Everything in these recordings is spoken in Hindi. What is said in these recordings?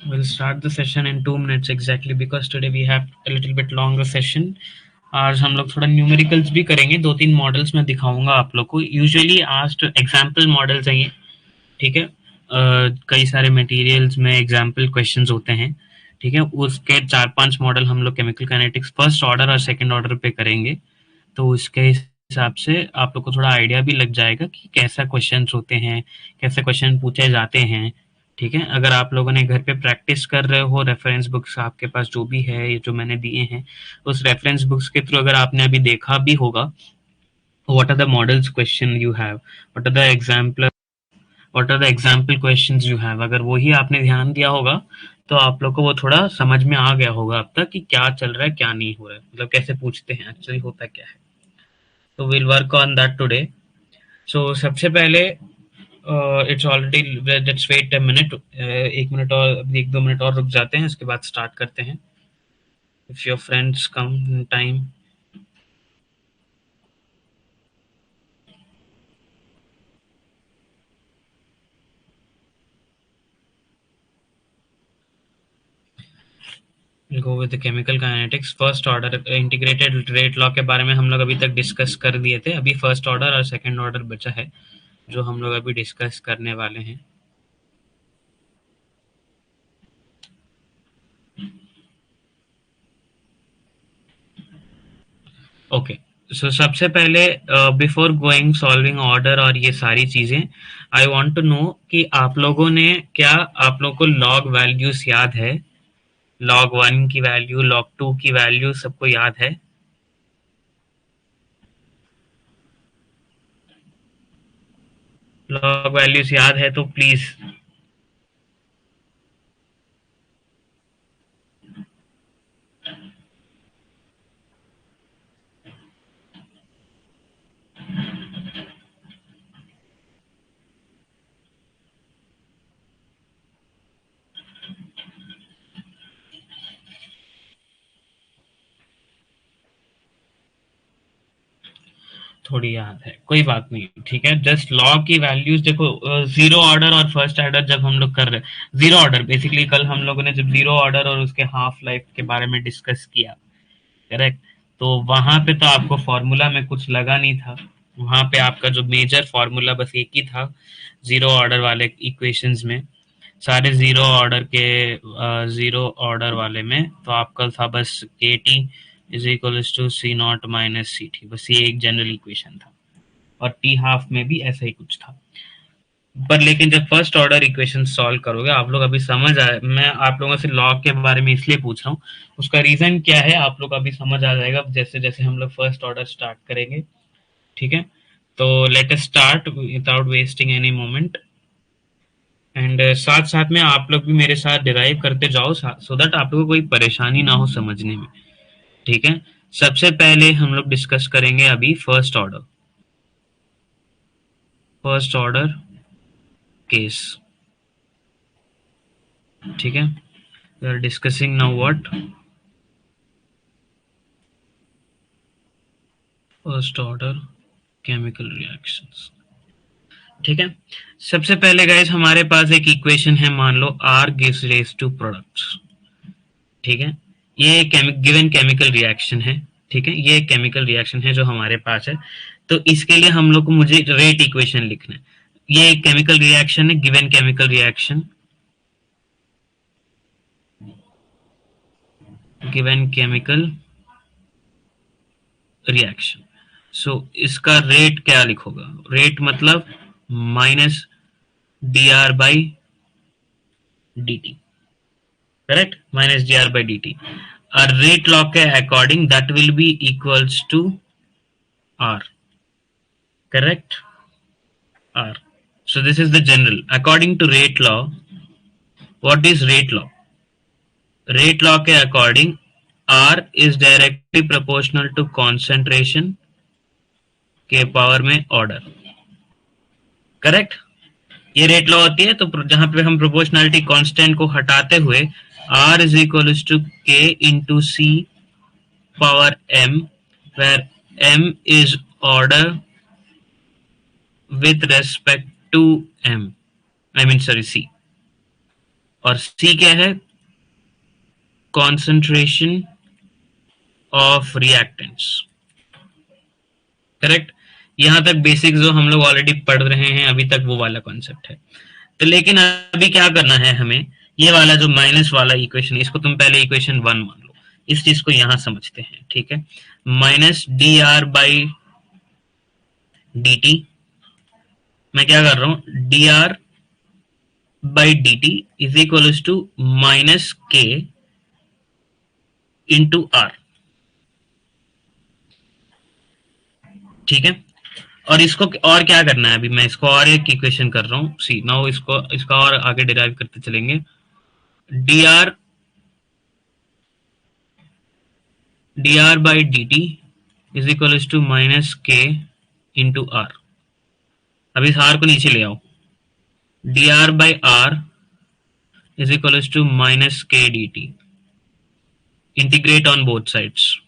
We'll start the session in 2 minutes exactly because today we have a little bit longer session. आज हम लोग थोड़ा न्यूमेरिकल्स भी करेंगे, 2-3 मॉडल्स मैं दिखाऊंगा आप लोग को. यूजुअली आस्क्ड एग्जाम्पल मॉडल्स हैं ये, ठीक है. कई सारे मटेरियल्स में एग्जाम्पल क्वेश्चंस होते हैं, ठीक है. उसके 4-5 मॉडल हम लोग केमिकल काइनेटिक्स फर्स्ट ऑर्डर और सेकंड ऑर्डर पे करेंगे. तो उसके हिसाब से आप लोग को थोड़ा आइडिया भी लग जाएगा कि कैसा क्वेश्चंस होते हैं, कैसे क्वेश्चन पूछे जाते हैं, ठीक है. अगर आप लोगों ने घर पे प्रैक्टिस कर रहे हो, रेफरेंस बुक्स आपके पास जो भी है, ये जो मैंने दिए हैं, उस रेफरेंस बुक्स के थ्रू अगर आपने अभी देखा भी होगा, what are the models question you have, what are the example, what are the example questions you have, अगर वही आपने ध्यान दिया होगा तो आप लोग को वो थोड़ा समझ में आ गया होगा अब तक कि क्या चल रहा है, क्या नहीं हो रहा है, मतलब कैसे पूछते हैं, एक्चुअली होता क्या है. तो will work on that today. So सबसे पहले it's already, let's wait a minute, 1 minute और 1-2 मिनट और रुक जाते हैं, इसके बाद स्टार्ट करते हैं. If your friends come in time. Go with chemical kinetics first order. Integrated rate law के बारे में हम लोग अभी तक डिस्कस कर दिए थे, अभी फर्स्ट ऑर्डर और सेकंड ऑर्डर बचा है जो हम लोग अभी डिस्कस करने वाले हैं. ओके. सो सबसे पहले बिफोर गोइंग सॉल्विंग ऑर्डर और ये सारी चीजें, आई वांट टू नो कि आप लोगों ने क्या, आप लोगों को लॉग वैल्यूज याद है? लॉग 1 की वैल्यू, लॉग 2 की वैल्यू सबको याद है? लॉग वैल्यूज याद है तो प्लीज. थोड़ी याद है, कोई बात नहीं, ठीक है. जस्ट लॉग की वैल्यूज देखो, जीरो ऑर्डर और फर्स्ट ऑर्डर जब हम लोग कर रहे हैं, जीरो ऑर्डर बेसिकली कल हम लोगों ने जब जीरो ऑर्डर और उसके हाफ लाइफ के बारे में डिस्कस किया, करेक्ट. तो वहां पे तो आपको फॉर्मूला में कुछ लगा नहीं था, वहां पे आपका जो मेजर फॉर्मूला बस एक ही था जीरो ऑर्डर वाले इक्वेशंस में. सारे जीरो ऑर्डर वाले में तो आपका था बस K T is equal to C not minus C T, बस ये एक जनरल इक्वेशन था. और टी हाफ में भी ऐसा ही कुछ था. पर लेकिन जब फर्स्ट ऑर्डर इक्वेशन सॉल्व करोगे आप लोग, अभी समझ आए, मैं आप लोगों से लॉग के बारे में इसलिए पूछ रहा हूँ, उसका रीजन क्या है आप लोग अभी समझ आ जाएगा जैसे जैसे हम लोग फर्स्ट ऑर्डर स्टार्ट करेंगे, ठीक है. तो let us start without wasting any moment. And साथ साथ में आप लोग भी मेरे साथ डिराइव करते जाओ सो दैट आप लोगों को कोई परेशानी ना हो समझने में, ठीक है. सबसे पहले हम लोग डिस्कस करेंगे अभी first order, first order case, ठीक है. We are discussing now what first order chemical reactions, ठीक है. सबसे पहले गाइस हमारे पास एक इक्वेशन है, मान लो R gives rise to products, ठीक है. ये गिवन केमिकल रिएक्शन है, ठीक है. ये केमिकल रिएक्शन है जो हमारे पास है. तो इसके लिए हम लोग को मुझे रेट इक्वेशन लिखना है. ये एक केमिकल रिएक्शन है, given chemical reaction, given chemical reaction. So इसका रेट क्या लिखोगा? रेट मतलब minus D R by D t, correct. Minus D R by D t. और रेट लॉ के according that will be equals to r, correct. R. So this is the general. According to rate law, what is rate law? Rate law के according R is directly proportional to concentration के पावर में order, करेक्ट. ये रेट लॉ होती है, तो जहां पे हम प्रोपोर्शनलिटी कांस्टेंट को हटाते हुए R is equal to K into C power M, where M is order with respect to M, I mean sorry C, और सी क्या है, कॉन्सेंट्रेशन ऑफ रिएक्टेंट्स। करेक्ट। यहां तक बेसिक जो हम लोग ऑलरेडी पढ़ रहे हैं अभी तक वो वाला कॉन्सेप्ट है। तो लेकिन अभी क्या करना है हमें, ये वाला जो माइनस वाला इक्वेशन, इसको तुम पहले इक्वेशन 1 मान लो, इस चीज को यहां समझते हैं, ठीक है। Minus D R by D T, मैं क्या कर रहा हूं, D are by D T is equal to minus के इंटू आर, ठीक है। और इसको और क्या करना है, अभी मैं इसको और एक इक्वेशन कर रहा हूँ, सी नाउ इसको इसका और आगे डिराइव करते चलेंगे। D are by D T is equal to minus के इंटू आर। अब इस आर को नीचे ले आओ, d are by r is equal to minus k d t, integrate on both sides,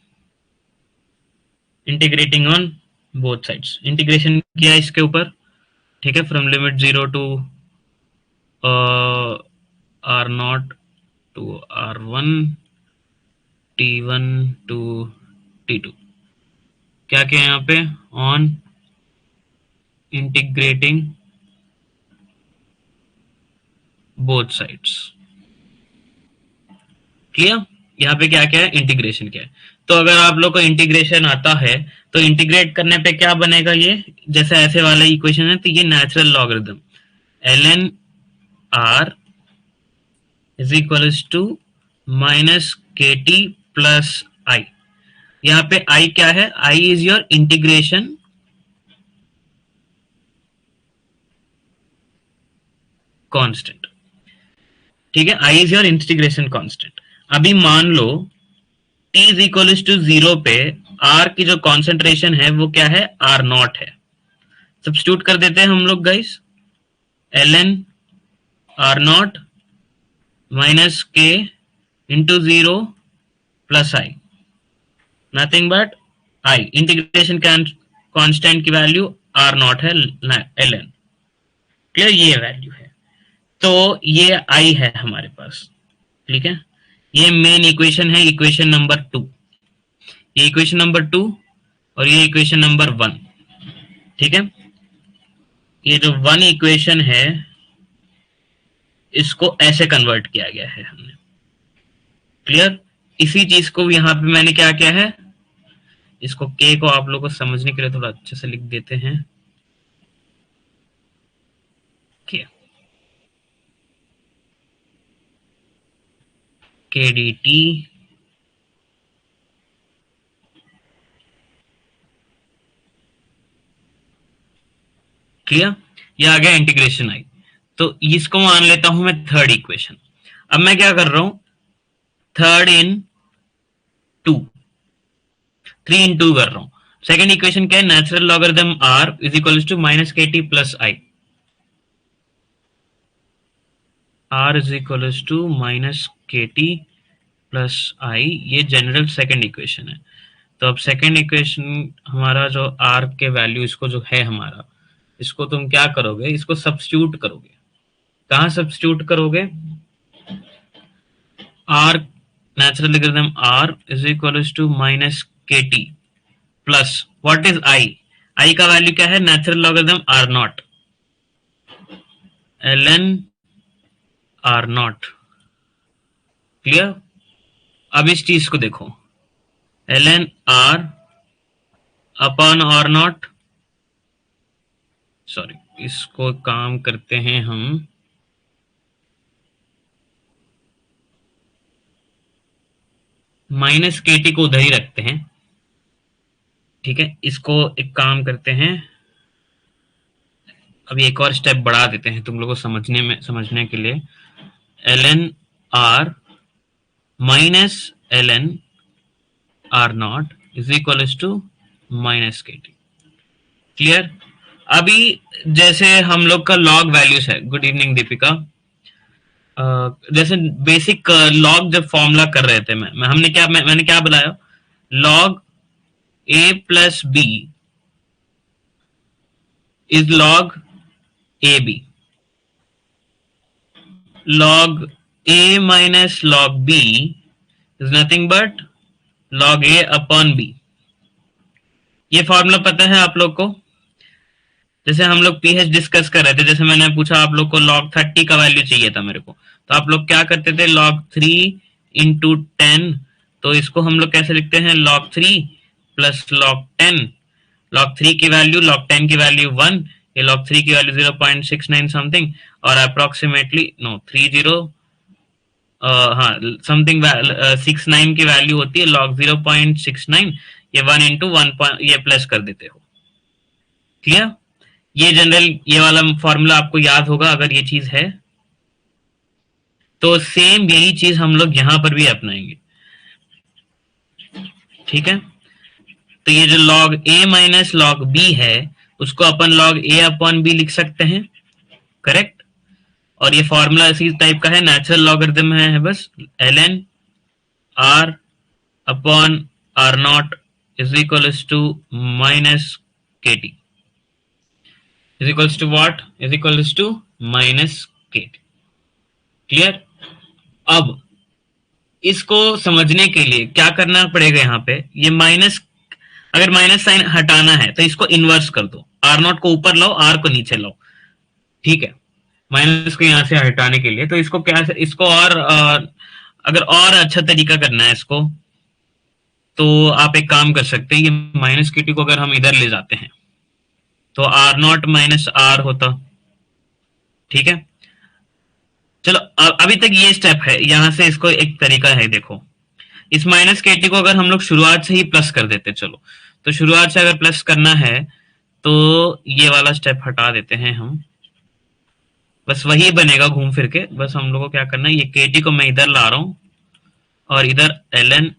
integrating on both sides, integration किया इसके ऊपर, ठीक है, from limit 0 to are not to r one, t one to t two, क्या क्या यहाँ पे, on integrating both sides, clear. यहाँ पे क्या क्या है, इंटीग्रेशन क्या है। तो अगर आप लोग को इंटीग्रेशन आता है तो इंटीग्रेट करने पे क्या बनेगा, ये जैसे ऐसे वाला इक्वेशन है, तो ये natural logarithm ln r is equal to minus के टी प्लस आई। यहाँ पे i क्या है, i is your integration constant, ठीक है, i is your integration constant. अभी मान लो t इज इक्वल टू 0 पे r की जो कॉन्सेंट्रेशन है वो क्या है, r नॉट है। सब्स्टिट्यूट कर देते हैं हम लोग guys, ln r not minus के into 0 plus i, nothing but i, integration constant की वैल्यू r नॉट है, ln, क्लियर, ये वैल्यू है। तो ये आई है हमारे पास, ठीक है। ये मेन इक्वेशन है, इक्वेशन नंबर 2, ये इक्वेशन नंबर 2 और ये इक्वेशन नंबर 1, ठीक है। ये जो 1 इक्वेशन है इसको ऐसे कन्वर्ट किया गया है हमने, क्लियर। इसी चीज को यहां पे मैंने क्या किया है, इसको के को आप लोगों को समझने के लिए थोड़ा अच्छे से लिख देते हैं, के डी टी क्लियर, ये आ गया इंटीग्रेशन आई। तो इसको मान लेता हूं मैं थर्ड इक्वेशन। अब मैं क्या कर रहा हूं, थर्ड इन टू, 3 इन 2 कर रहा हूं। सेकेंड इक्वेशन क्या है, natural logarithm r is equal to minus के T plus i, r is equal to minus के टी प्लस आई, ये जनरल सेकेंड इक्वेशन है। तो अब सेकेंड इक्वेशन हमारा जो आर के वैल्यू इसको जो है हमारा, इसको तुम क्या करोगे, इसको सब्स्टिट्यूट करोगे। कहां सब्स्टिट्यूट करोगे, r natural logarithm r is equal to minus के T plus what is i, i का वैल्यू क्या है, natural logarithm r not, ln are not, clear. अब इस चीज को देखो, ln r upon r not, sorry इसको काम करते हैं हम, माइनस के टी को उधर ही रखते हैं, ठीक है। इसको एक काम करते हैं, अभी एक और स्टेप बढ़ा देते हैं तुम लोगों को समझने के लिए, ln R minus ln are naught is equal to minus के टी, क्लियर। अभी जैसे हम लोग का लॉग वैल्यूज है, गुड इवनिंग दीपिका, जैसे बेसिक लॉग जब फॉर्मूला कर रहे थे मैंने क्या बुलाया, log A plus B is log A B, log a minus log b is nothing but log a upon b। ये फॉर्मूला पता है आप लोग को? जैसे हम लोग पीएच डिस्कस कर रहे थे, जैसे मैंने पूछा आप लोग को log 30 का वैल्यू चाहिए था मेरे को, तो आप लोग क्या करते थे, log 3 इंटू 10। तो इसको हम लोग कैसे लिखते हैं, log 3 प्लस log 10। log 3 की वैल्यू, log 10 की वैल्यू 1, ये log 3 की वैल्यू 0.69 समथिंग, और अप्रोक्सीमेटली नो 30 हाँ समथिंग 69 की वैल्यू होती है log 0.69, ये 1 इंटू 1 ये प्लस कर देते हो। क्लियर? ये जनरल ये वाला फॉर्मूला आपको याद होगा अगर ये चीज है तो। सेम यही चीज हम लोग यहां पर भी अपनाएंगे। ठीक है, तो ये जो log a minus log b है उसको अपन log a अपॉन b लिख सकते हैं, करेक्ट। और ये फॉर्मूला इसी टाइप का है, नेचुरल लॉगरिथम है बस, ln r upon r naught is equals to minus kt is equals to what? is equals to minus kt। Clear? अब इसको समझने के लिए क्या करना पड़ेगा, यहाँ पे ये माइनस, अगर माइनस साइन हटाना है तो इसको इनवर्स कर दो, आर नॉट को ऊपर लाओ, आर को नीचे लाओ। ठीक है, माइनस को यहां से हटाने के लिए तो इसको क्या, इसको और अगर और अच्छा तरीका करना है इसको, तो आप एक काम कर सकते हैं, ये माइनस kt को अगर हम इधर ले जाते हैं तो आर नॉट माइनस आर होता। ठीक है, चलो अभी तक ये स्टेप है, यहां से इसको एक तरीका है, देखो इस माइनस kt को अगर हम लोग शुरुआत से ही प्लस कर देते, चलो तो शुरुआत से अगर प्लस करना है तो ये वाला स्टेप हटा देते हैं हम, बस वही बनेगा घूम फिर के। बस हम लोग को क्या करना है, ये kt को मैं इधर ला रहा हूं और इधर ln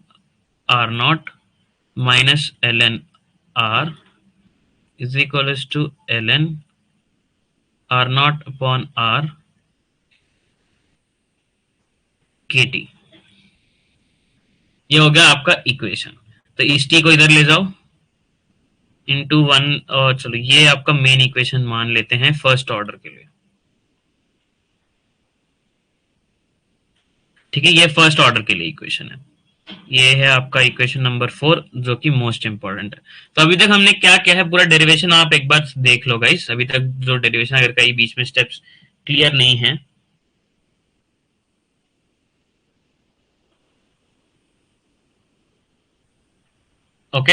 r not minus ln r is equals to ln r naught upon r kt। ये हो गया आपका इक्वेशन। तो इस टी को इधर ले जाओ इंटू 1, और चलो ये आपका मेन इक्वेशन मान लेते हैं फर्स्ट ऑर्डर के लिए। ठीक है, ये फर्स्ट ऑर्डर के लिए इक्वेशन है, ये है आपका इक्वेशन नंबर 4 जो कि मोस्ट इंपॉर्टेंट है। तो अभी तक हमने क्या किया है, पूरा डेरिवेशन आप एक बार देख लो गाइस, अभी तक जो डेरिवेशन अगर कहीं बीच में स्टेप्स क्लियर नहीं है। ओके,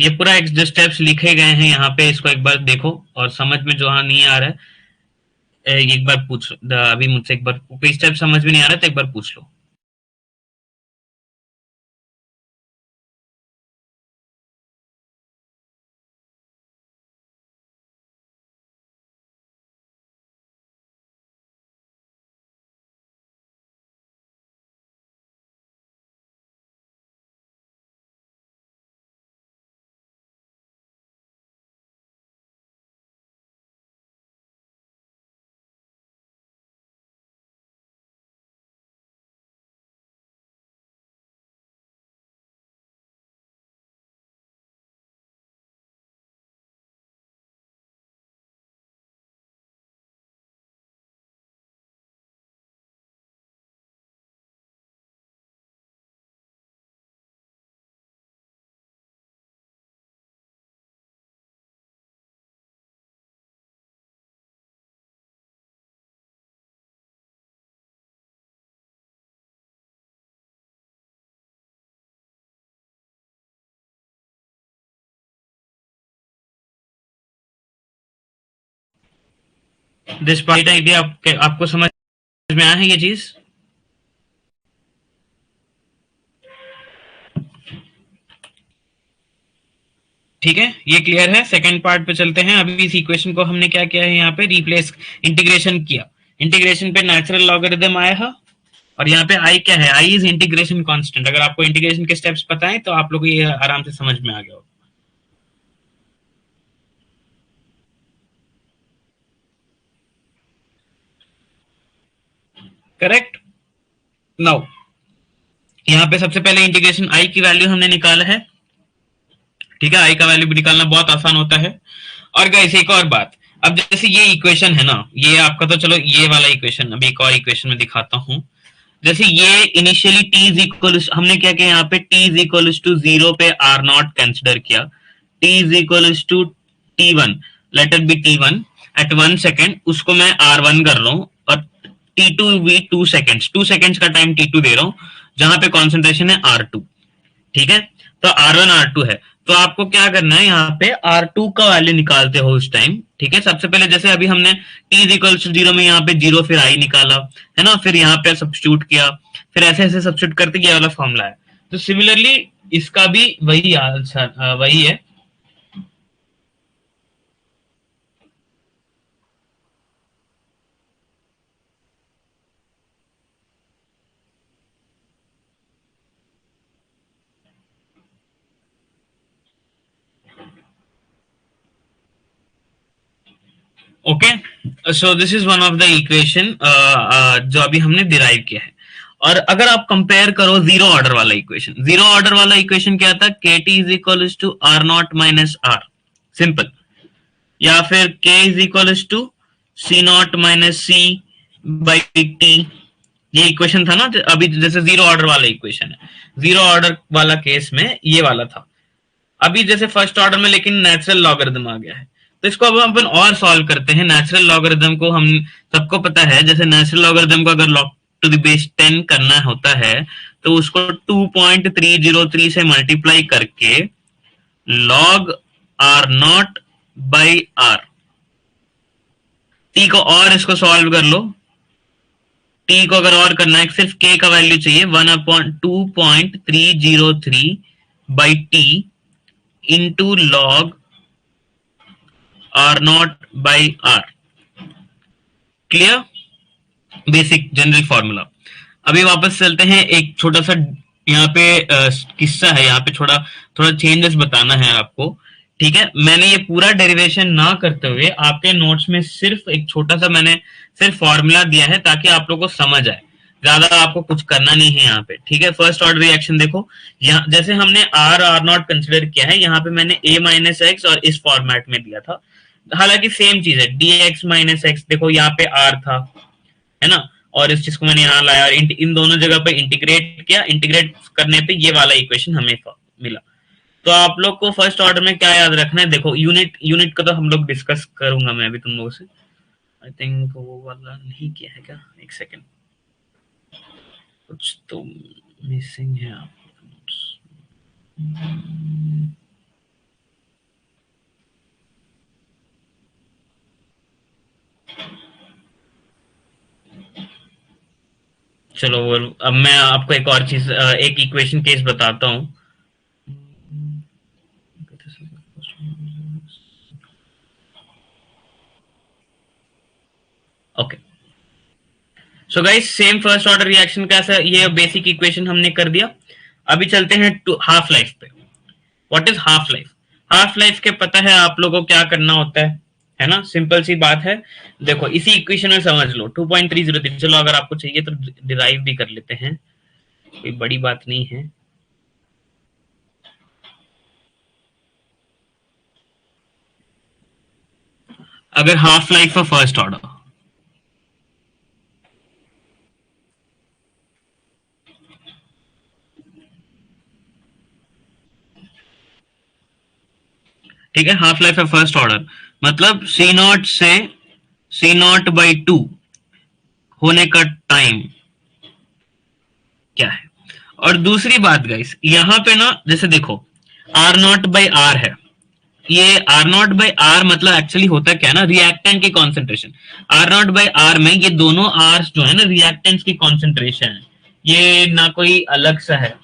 ये पूरा जो स्टेप्स लिखे गए हैं यहाँ पे, इसको एक बार देखो और समझ में जो नहीं आ रहा है एक बार पूछ लो, अभी मुझसे एक बार कोई स्टेप समझ में नहीं आ रहा है तो एक बार पूछ लो। दिस पार्ट आइडिया आपको समझ में आया है ये चीज? ठीक है, ये क्लियर है। सेकंड पार्ट पे चलते हैं। अभी इस इक्वेशन को हमने क्या किया है, यहाँ पे रिप्लेस, इंटीग्रेशन किया। इंटीग्रेशन पे नेचुरल लॉगरिथम आया है और यहाँ पे आई क्या है, आई इज इंटीग्रेशन कांस्टेंट। अगर आपको इंटीग्रेशन के स्टेप्स पता है तो आप लोग ये आराम से समझ में आ गया हो। करेक्ट। नाउ यहाँ पे सबसे पहले इंटीग्रेशन आई की वैल्यू हमने निकाला है। ठीक है, आई का वैल्यू भी निकालना बहुत आसान होता है। और गाइस एक और बात, अब जैसे ये इक्वेशन है ना, ये आपका तो चलो ये वाला इक्वेशन, अभी एक और इक्वेशन में दिखाता हूँ। जैसे ये इनिशियली t इज इक्वल, हमने क्या किया यहाँ पे t इज इक्वल टू 0 पे r नॉट कंसिडर किया, t is equal to t1, let it be t1 at 1 second, उसको मैं r1 कर रहा हूँ, और t2 भी 2 सेकेंड्स, 2 सेकेंड्स का टाइम t2 दे रहा हूँ, जहां पे कॉन्सेंट्रेशन है r2, ठीक है। तो R1 R2 है, तो आपको क्या करना है, यहाँ पे R2 का वैल्यू निकालते हो उस टाइम, ठीक है। सबसे पहले जैसे अभी हमने t इज इक्वल टू 0 में यहाँ पे 0 फिर i निकाला है ना, फिर यहाँ पे सब्स्टिट्यूट किया, फिर ऐसे ऐसे सब्स्टिट्यूट करते ये वाला फॉर्मूला है। तो सिमिलरली इसका भी वही आंसर वही है। Okay, so this is one of the equation जो अभी हमने डिराइव किया है। और अगर आप कंपेयर करो जीरो ऑर्डर वाला इक्वेशन, जीरो ऑर्डर वाला इक्वेशन क्या था, के T is equal to are naught minus R, simple, या फिर K is equal to C not minus C by T, ये इक्वेशन था ना अभी, जैसे जीरो ऑर्डर वाला इक्वेशन है, जीरो ऑर्डर वाला केस में ये वाला था। अभी जैसे फर्स्ट ऑर्डर में लेकिन नेचुरल लॉगरिथम आ गया है, तो इसको अब अपन और सॉल्व करते हैं। नेचुरल लॉगरिथम को हम सबको पता है, जैसे नेचुरल लॉगरिथम को अगर लॉग टू द बेस 10 करना होता है तो उसको 2.303 से मल्टीप्लाई करके log are not by R, T को और इसको सॉल्व कर लो, टी को अगर और करना है सिर्फ के का वैल्यू चाहिए 1/2.303 by T into log are not by R. Clear, basic general formula. अभी वापस चलते हैं, एक छोटा सा यहाँ पे किस्सा है, यहाँ पे थोड़ा थोड़ा चेंजेस बताना है आपको, ठीक है। मैंने ये पूरा डेरिवेशन ना करते हुए आपके नोट्स में सिर्फ एक छोटा सा मैंने सिर्फ फॉर्मूला दिया है ताकि आप लोगों को समझ आए, ज्यादा आपको कुछ करना नहीं है यहाँ पे, ठीक है। फर्स्ट ऑर्डर रिएक्शन देखो, यहाँ जैसे हमने आर आर नॉट कंसिडर किया है, यहाँ पे मैंने a माइनस एक्स और इस फॉर्मेट में दिया था, हालांकि सेम चीज है, डी एक्स माइनस एक्स, देखो यहाँ पे आर था है ना, और इस चीज को मैंने यहाँ लाया और इन दोनों जगह पे इंटीग्रेट किया, इंटीग्रेट करने पे ये वाला इक्वेशन हमें मिला। तो आप लोग को फर्स्ट ऑर्डर में क्या याद रखना है, देखो यूनिट यूनिट का तो हम लोग डिस्कस करूंगा मैं अभी तुम लोगों से, आई थिंक वो वाला नहीं किया है क्या, एक सेकेंड, कुछ तो मिसिंग है आप। चलो अब मैं आपको एक और चीज, एक इक्वेशन केस बताता हूँ। Okay, so guys same first order reaction का ऐसा ये बेसिक इक्वेशन हमने कर दिया। अभी चलते हैं टू हाफ लाइफ पे। What is half life? Half life के पता है आप लोगों को क्या करना होता है ना, सिंपल सी बात है। देखो इसी इक्वेशन में समझ लो 2.303, चलो अगर आपको चाहिए तो डिराइव भी कर लेते हैं, कोई बड़ी बात नहीं है। अगर half life of first order, ठीक है, half life of first order मतलब सी नॉट से सी नॉट बाई 2 होने का टाइम क्या है। और दूसरी बात गाइस, यहां पे ना जैसे देखो आर नॉट बाई आर है, ये आर नॉट बाई आर मतलब एक्चुअली होता क्या है ना, रिएक्टेंट की concentration, R not by R में ये दोनों आर जो है ना रिएक्टेंट्स की कॉन्सेंट्रेशन है, ये ना कोई अलग सा है,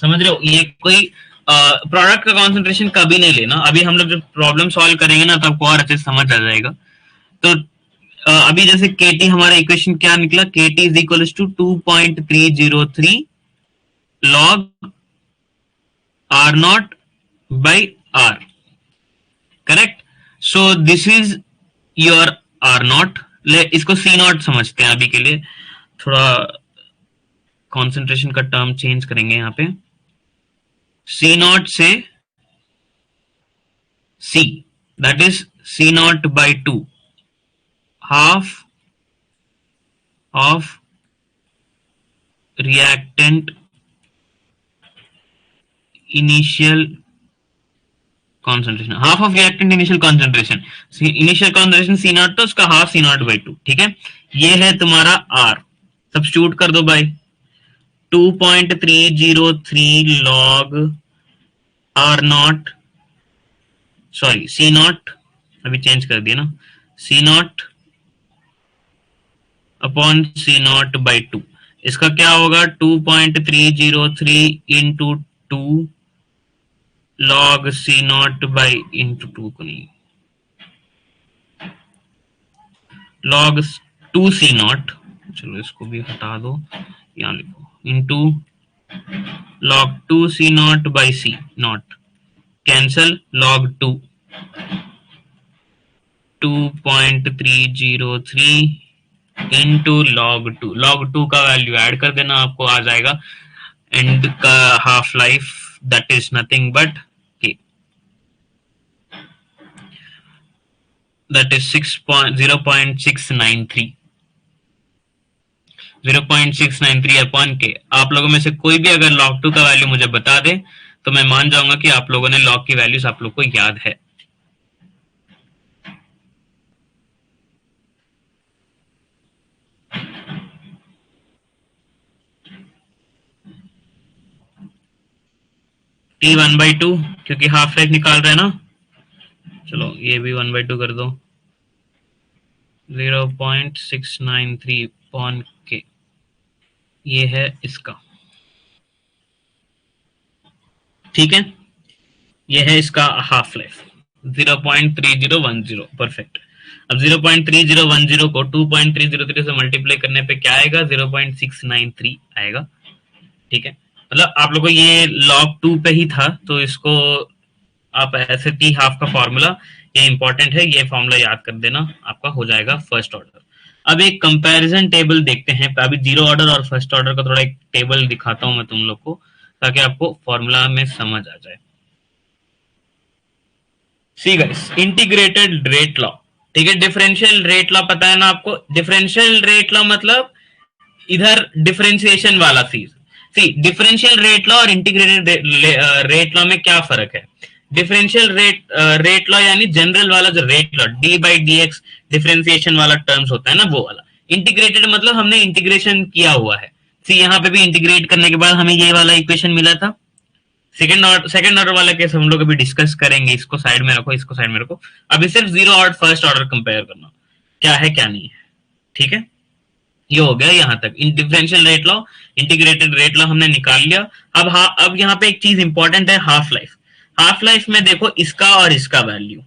समझ रहे हो, ये कोई प्रोडक्ट का कॉन्सेंट्रेशन कभी नहीं लेना। अभी हम लोग जब प्रॉब्लम सॉल्व करेंगे ना तब को और अच्छे से समझ आ जाएगा। तो अभी जैसे के टी हमारा इक्वेशन क्या निकला, K T is equal to 2.303 log are not by are, correct. So this is your R naught, इसको सी नॉट समझते हैं अभी के लिए, थोड़ा कॉन्सेंट्रेशन का टर्म चेंज करेंगे यहाँ पे, सी नॉट से c, that is c not by 2 half of reactant initial concentration, half of reactant initial concentration, initial concentration c not, तो उसका half c not by two, ठीक है। ये है तुम्हारा आर, सब्स्टिट्यूट कर दो भाई, 2.303 log are not, sorry c not, अभी चेंज कर दिया ना, c not upon C not by two. इसका क्या होगा, 2.303 into two log c not by, into two को नहीं, लॉग टू सी नॉट, चलो इसको भी हटा दो, यहाँ लिखो into log two C not by C naught, cancel, log two, 2.303 into log two का वैल्यू ऐड कर देना, आपको आ जाएगा एंड का half life, that is nothing but that is 0.693 0.693 upon K. आप लोगों में से कोई भी अगर log 2 का वैल्यू मुझे बता दे तो मैं मान जाऊंगा कि आप लोगों ने log की वैल्यूज आप लोग को याद है। T 1/2 क्योंकि हाफ लाइफ निकाल रहे हैं ना, चलो ये भी 1/2 कर दो, 0.693 अपॉन के, ये है इसका, ठीक है, ये है इसका हाफ लाइफ 0.3010, परफेक्ट। अब 0.3010 को 2.303 से मल्टीप्लाई करने पे क्या आएगा, 0.693 आएगा, ठीक है। मतलब आप लोगों को ये log 2 पे ही था, तो इसको आप ऐसे टी हाफ का फॉर्मूला, ये इंपॉर्टेंट है, ये फॉर्मूला याद कर देना, आपका हो जाएगा फर्स्ट ऑर्डर। अब एक कंपैरिजन टेबल देखते हैं, अभी जीरो ऑर्डर और फर्स्ट ऑर्डर का थोड़ा एक टेबल दिखाता हूं मैं तुम लोग को, ताकि आपको फॉर्मूला में समझ आ जाए। See guys, integrated rate law, ठीक है, डिफरेंशियल रेट लॉ पता है ना आपको, डिफरेंशियल रेट लॉ मतलब इधर डिफरेंशिएशन वाला चीज। सी डिफरेंशियल रेट लॉ और इंटीग्रेटेड रेट लॉ में क्या फर्क है। डिफरेंशियल रेट लॉ यानी जनरल वाला जो rate law, D by D x differentiation वाला टर्म्स होता है ना, वो वाला। इंटीग्रेटेड मतलब हमने इंटीग्रेशन किया हुआ है। सी यहाँ पे भी इंटीग्रेट करने के बाद हमें ये वाला इक्वेशन मिला था। सेकंड ऑर्डर वाला केस हम लोग अभी डिस्कस करेंगे, इसको साइड में रखो, इसको साइड में रखो। अभी सिर्फ जीरो और फर्स्ट ऑर्डर कंपेयर करना, क्या है क्या नहीं है, ठीक है। ये हो गया यहाँ तक differential rate law, integrated rate law हमने निकाल लिया। अब यहाँ पे एक चीज इंपॉर्टेंट है, हाफ लाइफ। हाफ लाइफ में देखो इसका और इसका वैल्यू,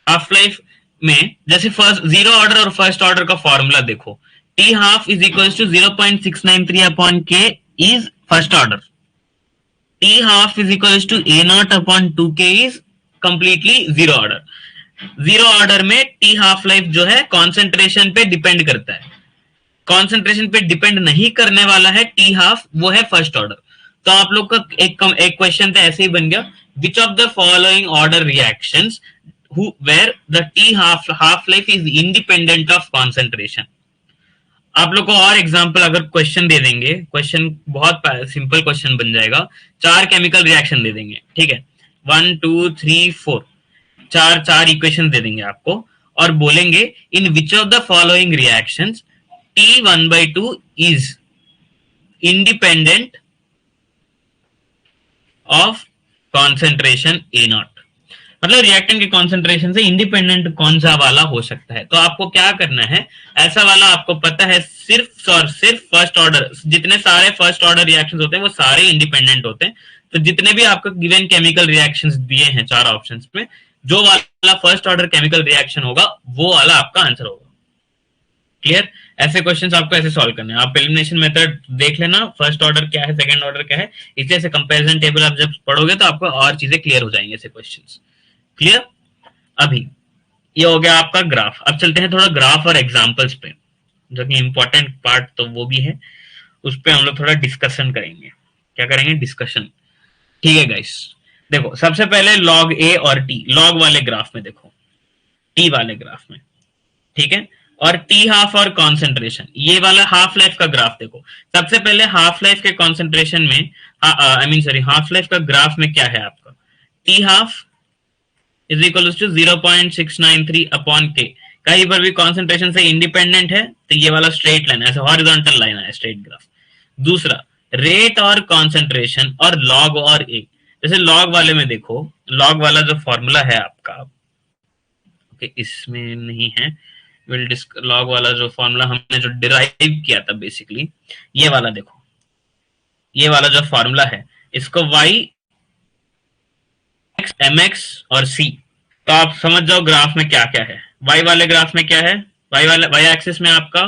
हाफ लाइफ में जैसे फर्स्ट जीरो ऑर्डर और फर्स्ट ऑर्डर का फॉर्मूला देखो, t half is equal to 0.693 upon k is first order, T half is equals to A naught upon 2K is completely zero order. Zero order में T हाफ लाइफ जो है कॉन्सेंट्रेशन पे डिपेंड करता है, कॉन्सेंट्रेशन पे डिपेंड नहीं करने वाला है T हाफ, वो है फर्स्ट ऑर्डर। तो आप लोग का एक क्वेश्चन तो ऐसे ही बन गया, which of the following order reactions where the T half life is independent of concentration. आप लोग को और एग्जांपल अगर क्वेश्चन दे देंगे, क्वेश्चन बहुत सिंपल क्वेश्चन बन जाएगा, चार केमिकल रिएक्शन दे देंगे, ठीक है, 1 2 3 4, चार इक्वेशन दे देंगे आपको और बोलेंगे in which of the following reactions T 1/2 is independent of concentration A not. मतलब रिएक्टेंट के कॉन्सेंट्रेशन से इंडिपेंडेंट कौन सा वाला हो सकता है। तो आपको क्या करना है, ऐसा वाला आपको पता है सिर्फ और सिर्फ फर्स्ट ऑर्डर, जितने सारे फर्स्ट ऑर्डर रिएक्शंस होते हैं वो सारे इंडिपेंडेंट होते हैं। तो जितने भी आपको गिवन केमिकल रिएक्शंस दिए हैं चार ऑप्शंस में, जो वाला फर्स्ट ऑर्डर केमिकल रिएक्शन होगा वो वाला आपका आंसर होगा। क्लियर, ऐसे क्वेश्चंस आपको ऐसे सॉल्व करने हैं। आप एलिमिनेशन मेथड देख लेना, फर्स्ट ऑर्डर क्या है, सेकंड ऑर्डर क्या है, इसलिए ऐसे कंपैरिजन टेबल आप जब पढ़ोगे तो आपको और चीजें क्लियर हो जाएंगे ऐसे क्वेश्चंस। क्लियर, अभी ये हो गया आपका ग्राफ। अब चलते हैं थोड़ा ग्राफ और एग्जांपल्स पे, जो कि इंपॉर्टेंट पार्ट तो वो भी है, उस पे हम लोग थोड़ा डिस्कशन करेंगे। क्या करेंगे, डिस्कशन, ठीक है गाइस। देखो सबसे पहले लॉग ए और टी, लॉग वाले ग्राफ में देखो, टी वाले ग्राफ में, ठीक है, और टी हाफ और कॉन्सेंट्रेशन, ये वाला हाफ लाइफ का ग्राफ देखो। सबसे पहले हाफ लाइफ के कॉन्सेंट्रेशन में, I mean sorry, half life का ग्राफ में क्या है आपका, T half is equal to 0.693 upon K. कहीं पर भी कॉन्सेंट्रेशन से इंडिपेंडेंट है तो ये वाला स्ट्रेट लाइन, ऐसे हॉरिजॉन्टल लाइन है, स्ट्रेट ग्राफ। दूसरा, रेट और कॉन्सेंट्रेशन और लॉग और ए। जैसे लॉग वाले में देखो, लॉग वाला जो फॉर्मूला है आपका, ओके इसमें नहीं है, विल लॉग वाला जो फॉर्मूला हमने जो डिराइव किया था बेसिकली, ये वाला देखो, ये वाला जो फॉर्मूला है, इसको y mx और c, तो आप समझ जाओ ग्राफ में क्या क्या है। y वाले ग्राफ में क्या है, y एक्सिस में आपका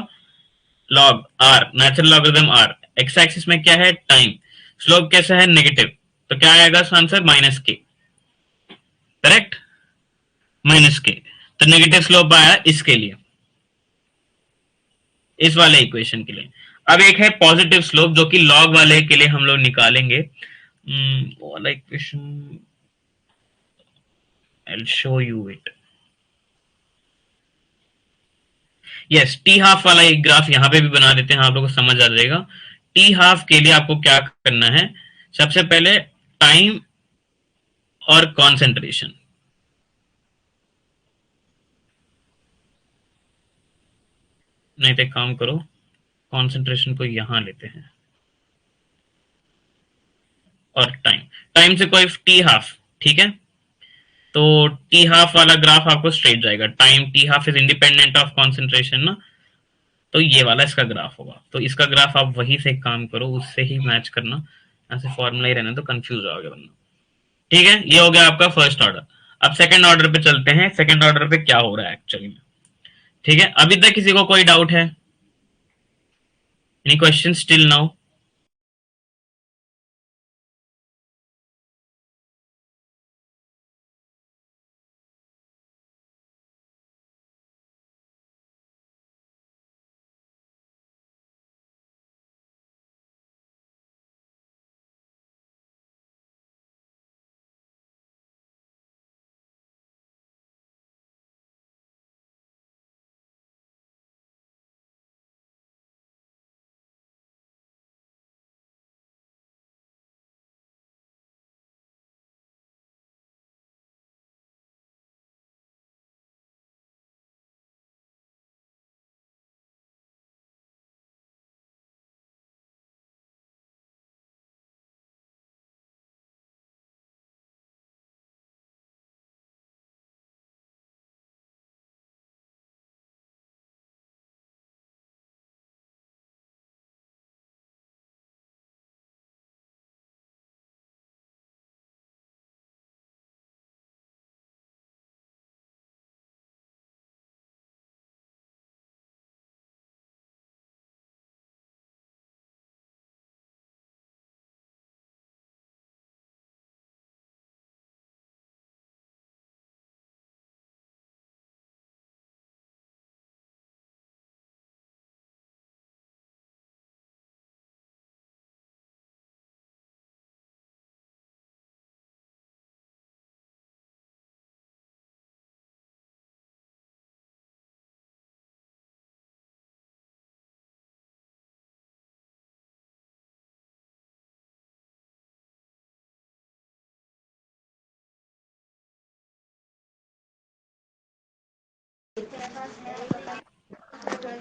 log r, natural logarithm r, x axis में क्या है, टाइम, स्लोप कैसा है, नेगेटिव, तो क्या आएगा आंसर, माइनस के, करेक्ट, माइनस के। तो नेगेटिव स्लोप आया इसके लिए, इस वाले इक्वेशन के लिए। अब एक है पॉजिटिव स्लोप जो कि लॉग वाले के लिए हम लोग निकालेंगे, वाला equation I'll show you it. Yes, T half वाला एक ग्राफ यहां पे भी बना देते हैं, आप लोगों को समझ आ जाएगा। टी हाफ के लिए आपको क्या करना है, सबसे पहले टाइम और कॉन्सेंट्रेशन, नहीं तो काम करो, कॉन्सेंट्रेशन को यहां लेते हैं और टाइम, टाइम से कोई टी हाफ, ठीक है, तो टी हाफ वाला ग्राफ आपको स्ट्रेट जाएगा, time T half is independent of concentration ना, तो ये वाला इसका ग्राफ होगा। तो इसका ग्राफ आप वही से काम करो, उससे ही मैच करना, ऐसे फॉर्मूला ही रहना तो कंफ्यूज हो गया बंदा। ठीक है, ये हो गया आपका फर्स्ट ऑर्डर। अब सेकंड ऑर्डर पे चलते हैं, सेकंड ऑर्डर पे क्या हो रहा है एक्चुअली में। ठीक है, अभी तक किसी को कोई डाउट है, any question still now?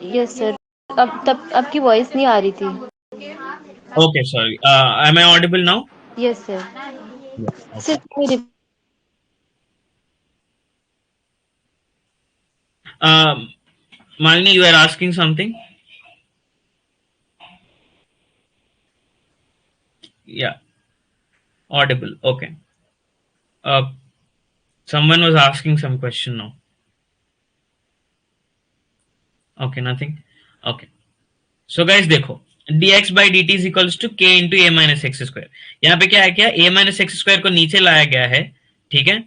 Yes sir, अब आपकी वॉइस नहीं आ रही थी। Okay sorry, am I audible now? Yes sir, सिर्फ मेरी Malini, you are asking something? Yeah, audible. Okay. Someone was asking some question now. Okay, nothing. Okay. So guys देखो, dx by dt is equals to k into a minus x square। यहाँ पे क्या है, क्या a minus x square को नीचे लाया गया है, ठीक है,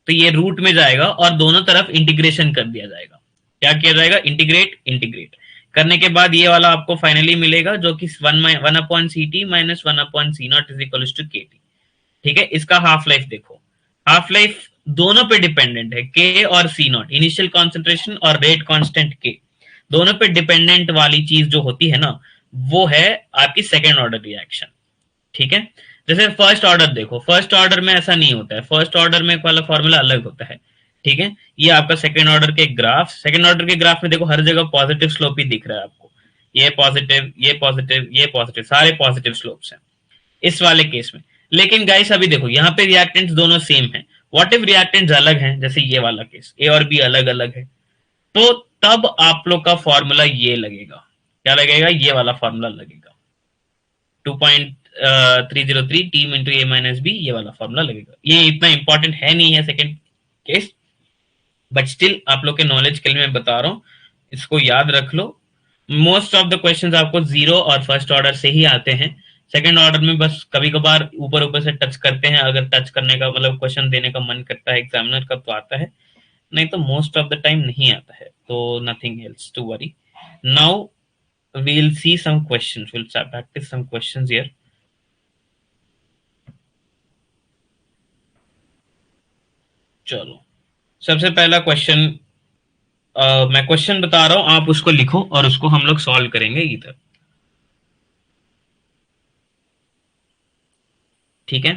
तो ये रूट में जाएगा और दोनों तरफ इंटीग्रेशन कर दिया जाएगा। क्या किया जाएगा, इंटीग्रेट, इंटीग्रेट करने के बाद ये वाला आपको फाइनली मिलेगा जो कि 1 upon C T minus 1 upon C naught is equal to K T. ठीक है, इसका हाफ लाइफ देखो, हाफ लाइफ दोनों पे डिपेंडेंट है, के और सी नॉट, इनिशियल कॉन्सेंट्रेशन और रेट कांस्टेंट के। दोनों पे डिपेंडेंट वाली चीज जो होती है ना, वो है आपकी सेकेंड ऑर्डर रिएक्शन। ठीक है, जैसे फर्स्ट ऑर्डर देखो, फर्स्ट ऑर्डर में ऐसा नहीं होता है, फर्स्ट ऑर्डर में वाला फॉर्मूला अलग होता है। ठीक है, ये आपका सेकेंड ऑर्डर के ग्राफ, सेकेंड ऑर्डर के ग्राफ में देखो हर जगह पॉजिटिव स्लोप ही दिख रहा है आपको, ये पॉजिटिव, ये पॉजिटिव, ये पॉजिटिव, सारे पॉजिटिव स्लोप्स हैं इस वाले केस में। लेकिन गाइस अभी देखो यहाँ पे रिएक्टेंट्स दोनों सेम है, व्हाट इफ रिएक्टेंट्स अलग हैं, जैसे ये वाला केस ए और बी अलग अलग है, तो तब आप लोग का फॉर्मूला ये लगेगा, क्या लगेगा, ये वाला फॉर्मूला लगेगा, 2.303 टीम इंटू ए माइनस बी, ये वाला फॉर्मूला लगेगा। ये इतना इंपॉर्टेंट है नहीं है सेकंड केस, बट स्टिल आप लोग के नॉलेज के लिए मैं बता रहा हूँ, इसको याद रख लो। मोस्ट ऑफ द क्वेश्चंस आपको जीरो और फर्स्ट ऑर्डर से ही आते हैं, सेकंड ऑर्डर में बस कभी कभार ऊपर ऊपर से टच करते हैं, अगर टच करने का मतलब क्वेश्चन देने का मन करता है एग्जामिनर का तो आता है, नहीं तो मोस्ट ऑफ द टाइम नहीं आता है, तो nothing else to worry. Now we'll see some questions, we'll practice some questions here। चलो, सबसे पहला क्वेश्चन, मैं क्वेश्चन बता रहा हूं, आप उसको लिखो और उसको हम लोग सॉल्व करेंगे इधर। ठीक है,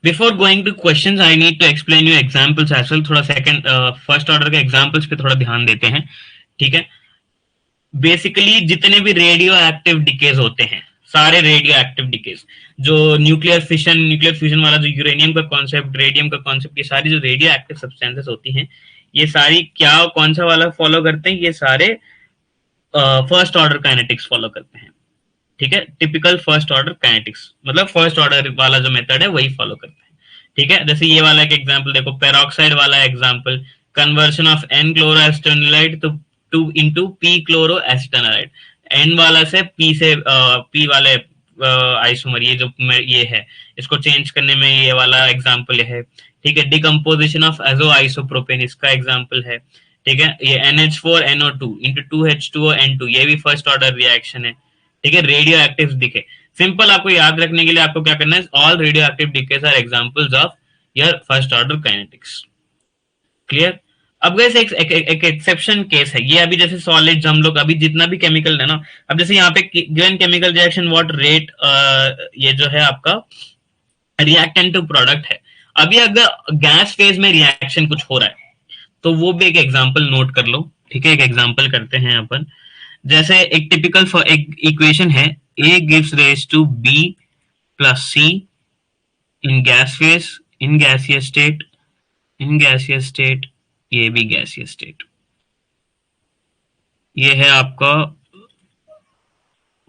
before going to questions I need to explain you examples as well, थोड़ा सेकंड फर्स्ट ऑर्डर के एग्जांपल्स पे थोड़ा ध्यान देते हैं। ठीक है, बेसिकली जितने भी रेडियो एक्टिव डिकेज होते हैं, सारे रेडियो एक्टिव डिकेज, जो न्यूक्लियर फ्यूजन वाला जो यूरेनियम का कॉन्सेप्ट, रेडियम का कॉन्सेप्ट, ये सारी जो रेडियो एक्टिव सब्सटेंसेस होती हैं, ये सारी क्या कौन सा वाला फॉलो करते हैं, ये सारे फर्स्ट ऑर्डर काइनेटिक्स फॉलो करते हैं। ठीक है, टिपिकल फर्स्ट ऑर्डर काइनेटिक्स, मतलब फर्स्ट ऑर्डर वाला जो मेथड है वही फॉलो करते हैं। ठीक है, जैसे ये वाला एक एग्जांपल देखो, पेरोक्साइड वाला example, conversion of n chloroacetanilide तो to into p chloroacetanilide, n वाला से पी से पी वाले आइसोमर, ये जो ये है, इसको चेंज करने में ये वाला एग्जांपल है। ठीक है, डिकम्पोजिशन ऑफ एजो आइसोप्रोपेन इसका एग्जांपल है। ठीक है, ये NH4NO2 इंटू 2H2O ये भी फर्स्ट ऑर्डर रिएक्शन है। ठीक है, रेडियो एक्टिव दिखे, सिंपल आपको याद रखने के लिए आपको क्या करना है, all radioactive decays are examples of your first order kinetics. Clear. अब वैसे एक एक्सेप्शन केस है ये, अभी जैसे सॉलिड्स हम लोग अभी जितना भी केमिकल है ना, अब जैसे यहाँ पे given chemical reaction what rate, ये जो है आपका रिएक्टेंट टू प्रोडक्ट है, अभी अगर गैस फेज में रिएक्शन कुछ हो रहा है तो वो भी एक एग्जांपल नोट कर लो। ठीक है, एक एग्जांपल करते हैं अपन, जैसे एक टिपिकल एक इक्वेशन है, A gives raise to B plus C in gas phase, in gaseous state, in gaseous state, ये भी gaseous state। ये है आपका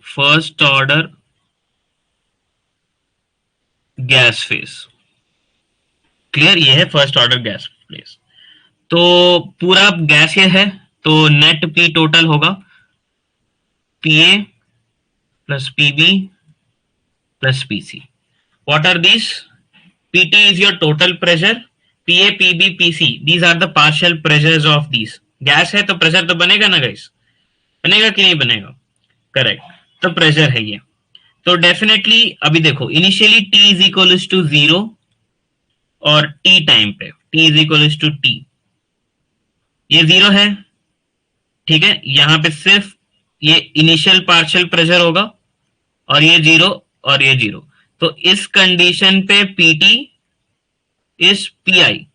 first order gas phase. Clear, ये है फर्स्ट ऑर्डर गैस फेज। तो पूरा गैस ये है, तो नेट पी टोटल होगा PA plus PB plus PC. What are this, PT is your total pressure, PA PB PC these are the partial pressures of this. Gas है तो प्रेशर तो बनेगा ना गाइस, बनेगा कि नहीं बनेगा, करेक्ट, तो प्रेशर है ये। तो डेफिनेटली अभी देखो, initially T is equal to 0 और टी टाइम पे T is equal to T, ये 0 है। ठीक है, यहां पे सिर्फ ये इनिशियल पार्शियल प्रेशर होगा और ये 0 और ये 0, तो इस कंडीशन पे पीटी इज पीआई,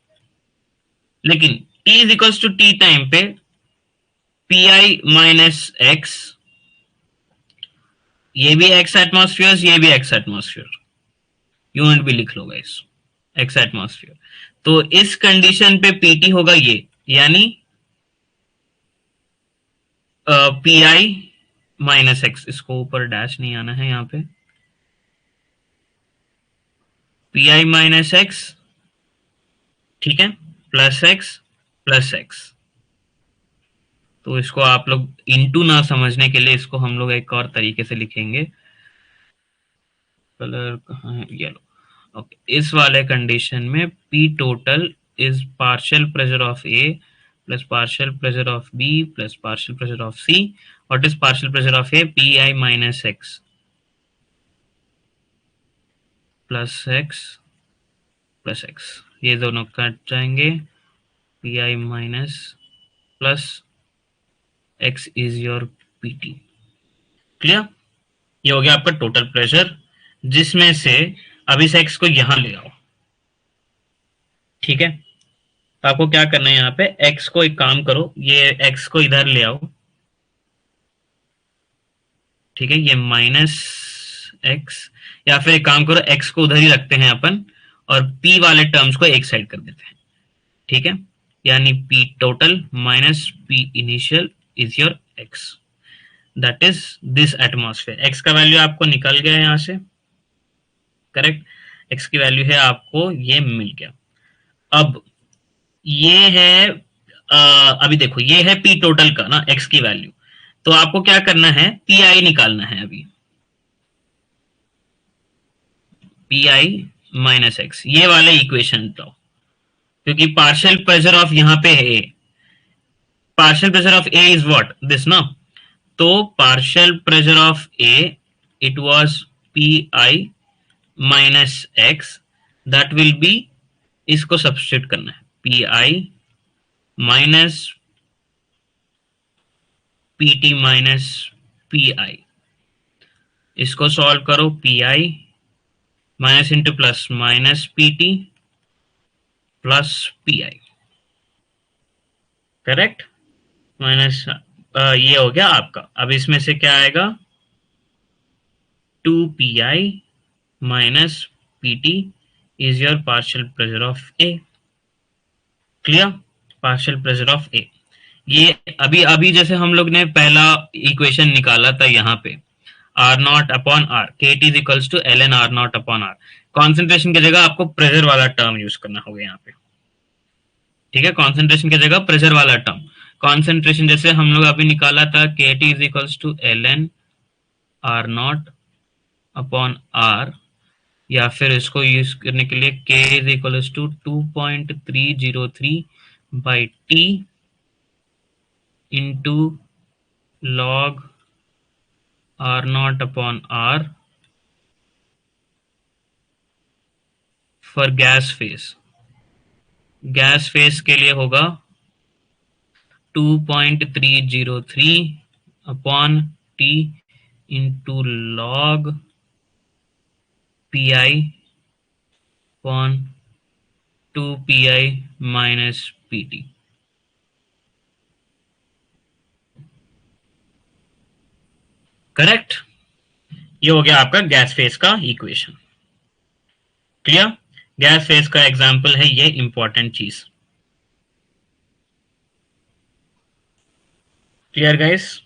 लेकिन T is equal to T time पे पीआई माइनस एक्स, ये भी एक्स एटमॉस्फेयर, ये भी एक्स एटमॉस्फेयर, यूनिट भी लिख लो गाइस, एक्स एटमॉस्फेयर। तो इस कंडीशन पे पीटी होगा ये, यानी पी आई माइनस एक्स, इसको ऊपर डैश नहीं आना है यहाँ पे, पी आई माइनस एक्स, ठीक है, प्लस एक्स। तो इसको आप लोग इनटू ना समझने के लिए इसको हम लोग एक और तरीके से लिखेंगे, कलर कहाँ है, येलो। ओके, इस वाले कंडीशन में P total is partial pressure of A plus partial pressure of B plus partial pressure of C. What is partial pressure of A, P I minus X plus X, ये दोनों कट जाएंगे, P I minus plus x is your PT. Clear? ये हो गया आपका टोटल प्रेशर, जिसमें से अब इस x को यहां ले आओ। ठीक है, तो आपको क्या करना है, यहाँ पे x को एक काम करो, ये x को इधर ले आओ। ठीक है, ये माइनस x, या फिर एक काम करो x को उधर ही रखते हैं अपन और p वाले टर्म्स को एक साइड कर देते हैं। ठीक है, यानी p total minus p initial is your x, that is this atmosphere. x का वैल्यू आपको निकल गया यहां से, करेक्ट, x की वैल्यू है आपको ये मिल गया। अब ये है अभी देखो ये है p टोटल का ना x की वैल्यू, तो आपको क्या करना है, pi निकालना है अभी, pi माइनस एक्स, ये वाले इक्वेशन तो, क्योंकि पार्शियल प्रेशर ऑफ यहाँ पे है a, partial pressure of a is what this ना, तो partial pressure of a it was pi minus x, that will B, इसको सब्स्टिट्यूट करना है, pi minus pt minus pi, इसको सॉल्व करो, pi minus into plus minus pt plus pi, correct, minus ये हो गया आपका। अब इसमें से क्या आएगा, 2pi minus pt is your partial pressure of A. Clear? Partial pressure of A, ये अभी अभी जैसे हम लोग ने पहला इक्वेशन निकाला था यहाँ पे, R not upon R, K T is equals to L N R not upon R. Concentration की जगह आपको प्रेशर वाला टर्म यूज करना होगा यहाँ पे। ठीक है, कॉन्सेंट्रेशन की जगह प्रेशर वाला टर्म, कॉन्सेंट्रेशन जैसे हम लोग अभी निकाला था, के T is equals to L N R not upon r, या फिर इसको यूज करने के लिए k is equals to 2.303 by T into log are not upon r for gas phase. Gas phase के लिए होगा 2.303 upon t into log pi upon 2pi minus pt। Correct? ये हो गया आपका गैस फेज का इक्वेशन। क्लियर? गैस फेज का एग्जांपल है ये इंपॉर्टेंट चीज। Clear guys?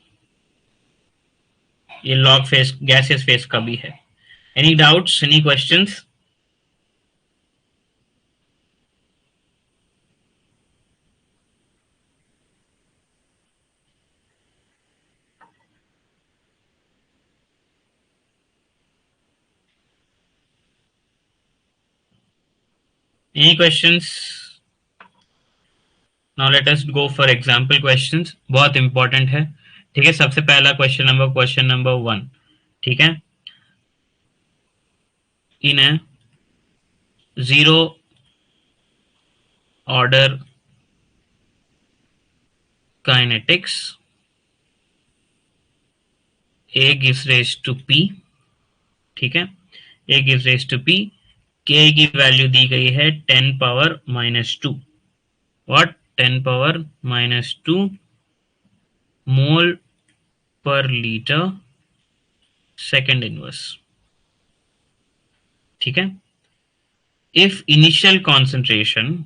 ये लॉग फेज गैसियस फेज का भी है। Any doubts, any questions? Any questions? Now let us go for example questions, बहुत इंपॉर्टेंट है। ठीक है, सबसे पहला क्वेश्चन नंबर 1। ठीक है, इन है zero order kinetics, a gives raised to p। ठीक है, a gives raised to p, k की वैल्यू दी गई है 10 power minus 2, what 10 power minus 2 mole per litre second inverse. ठीक है, if initial concentration,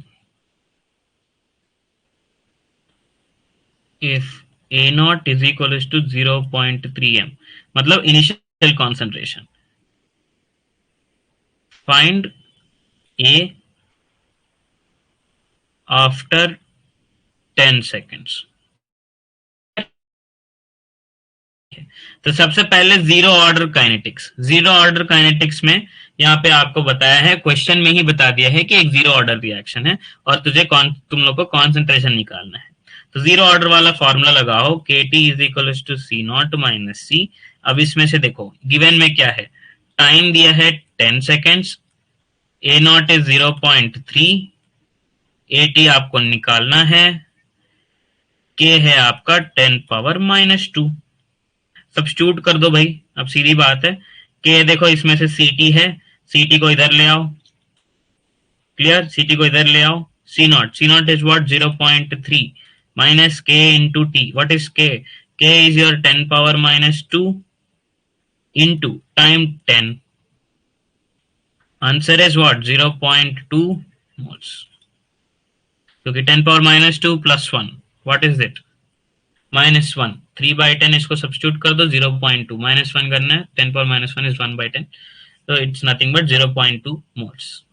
if a not is equal to 0.3 m, मतलब initial concentration, find a after 10 seconds. तो सबसे पहले zero order kinetics, zero order kinetics में यहाँ पे आपको बताया है, क्वेश्चन में ही बता दिया है कि एक जीरो ऑर्डर रिएक्शन है और तुम लोग को कॉन्सेंट्रेशन निकालना है। तो जीरो ऑर्डर वाला फॉर्मूला लगाओ, k T is equal to C not minus c. अब इसमें से देखो गिवन में क्या है, टाइम दिया है 10 seconds, A not is 0.3, A T आपको निकालना है। के है आपका 10⁻²। सब्स्टिट्यूट कर दो भाई, अब सीधी बात है। के देखो इसमें से ct है, ct को इधर ले आओ, क्लियर, ct को इधर ले आओ। c0 is what 0.3 minus k into t. What is k? K is your 10⁻² into time 10. Answer is what 0.2 moles. क्योंकि 10⁻² plus 1 what is it? -1. 3/10 इसको सब्स्टिट्यूट कर दो, 0.2 -1 करना है, 10⁻1 is 1/10, so it's nothing but 0.2 moles.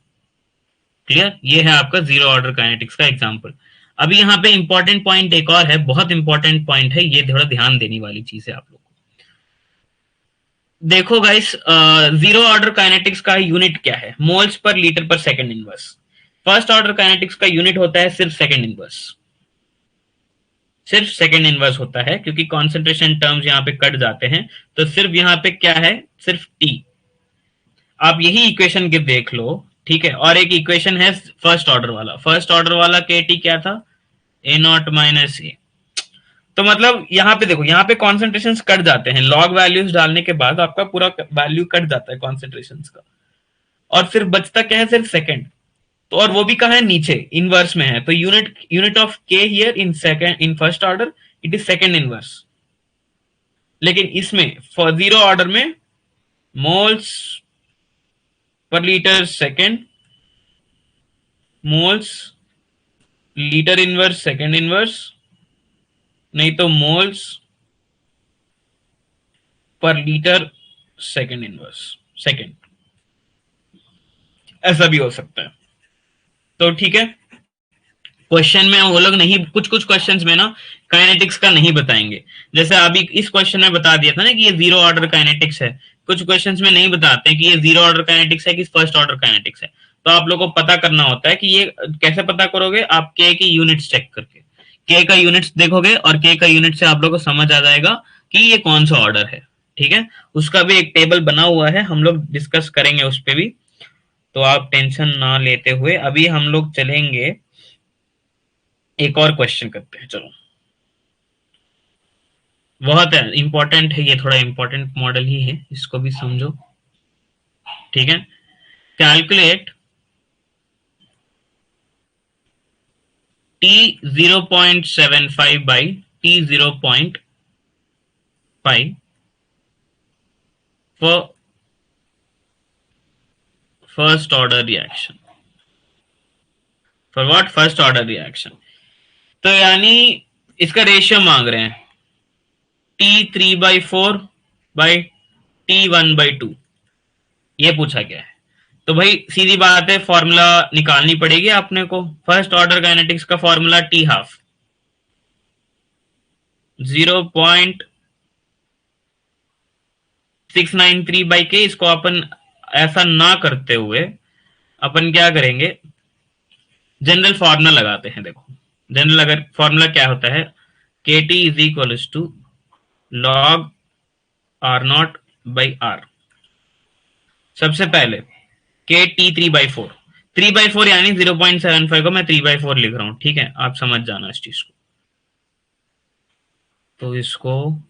Clear, ये है आपका जीरो ऑर्डर काइनेटिक्स का एग्जांपल। अभी यहाँ पे इंपॉर्टेंट पॉइंट एक और है, बहुत इंपॉर्टेंट पॉइंट है, ये थोड़ा ध्यान देने वाली चीज है आप लोग को। देखो गाइस, जीरो ऑर्डर काइनेटिक्स का यूनिट क्या है? मोल्स पर लीटर पर second inverse. First order kinetics का यूनिट होता है सिर्फ सेकंड इनवर्स, सिर्फ सेकंड इनवर्स होता है, क्योंकि कॉन्सेंट्रेशन टर्म्स यहाँ पे कट जाते हैं, तो सिर्फ यहाँ पे क्या है, सिर्फ टी। आप यही इक्वेशन के देख लो, ठीक है। और एक इक्वेशन है फर्स्ट ऑर्डर वाला, फर्स्ट ऑर्डर वाला के टी क्या था, a0 माइनस ए। तो मतलब यहाँ पे देखो, यहाँ पे कॉन्सेंट्रेशन कट जाते हैं, लॉग वैल्यूज डालने के बाद आपका पूरा वैल्यू कट जाता है कॉन्सेंट्रेशन का, और फिर बचता क्या है, सिर्फ सेकंड। तो और वो भी कहाँ है, नीचे इनवर्स में है। तो यूनिट ऑफ के here in second, in first order it is second inverse, लेकिन इसमें फॉर जीरो ऑर्डर में moles per litre second, moles litre inverse second inverse, नहीं तो moles per litre second inverse second, ऐसा भी हो सकता है। तो ठीक है, क्वेश्चन में वो लोग नहीं, कुछ क्वेश्चंस में ना काइनेटिक्स का नहीं बताएंगे। जैसे अभी इस क्वेश्चन में बता दिया था ना कि ये जीरो ऑर्डर काइनेटिक्स है, कुछ क्वेश्चंस में नहीं बताते हैं कि ये जीरो ऑर्डर काइनेटिक्स है कि फर्स्ट ऑर्डर काइनेटिक्स है। तो आप लोग को पता करना होता है कि ये कैसे पता करोगे, आप के की यूनिट्स चेक करके, के का यूनिट्स देखोगे और के का यूनिट से आप लोग को समझ आ जाएगा कि ये कौन सा ऑर्डर है, ठीक है। उसका भी एक टेबल बना हुआ है, हम लोग डिस्कस करेंगे उस पर भी, तो आप टेंशन ना लेते हुए अभी हम लोग चलेंगे, एक और क्वेश्चन करते हैं। चलो, बहुत है इंपॉर्टेंट है ये, थोड़ा इंपॉर्टेंट मॉडल ही है, इसको भी समझो, ठीक है। Calculate t 0.75 by t 0.5 for first order reaction. For what? First order reaction. तो यानी इसका रेशियो मांग रहे हैं t3/4 by t1/2, ये पूछा गया है। तो भाई सीधी बात है, फॉर्मूला निकालनी पड़ेगी अपने को। फर्स्ट ऑर्डर काइनेटिक्स का फॉर्मूला t हाफ 0.693 बाई के। इसको अपन ऐसा ना करते हुए अपन क्या करेंगे, जनरल फॉर्मूला लगाते हैं। देखो जनरल अगर फॉर्मूला क्या होता है, k T is equal to log r0 by r। सबसे पहले के टी 3/4, 3/4 यानी 0.75 को मैं 3/4 लिख रहा हूं, ठीक है, आप समझ जाना इस चीज को। तो इसको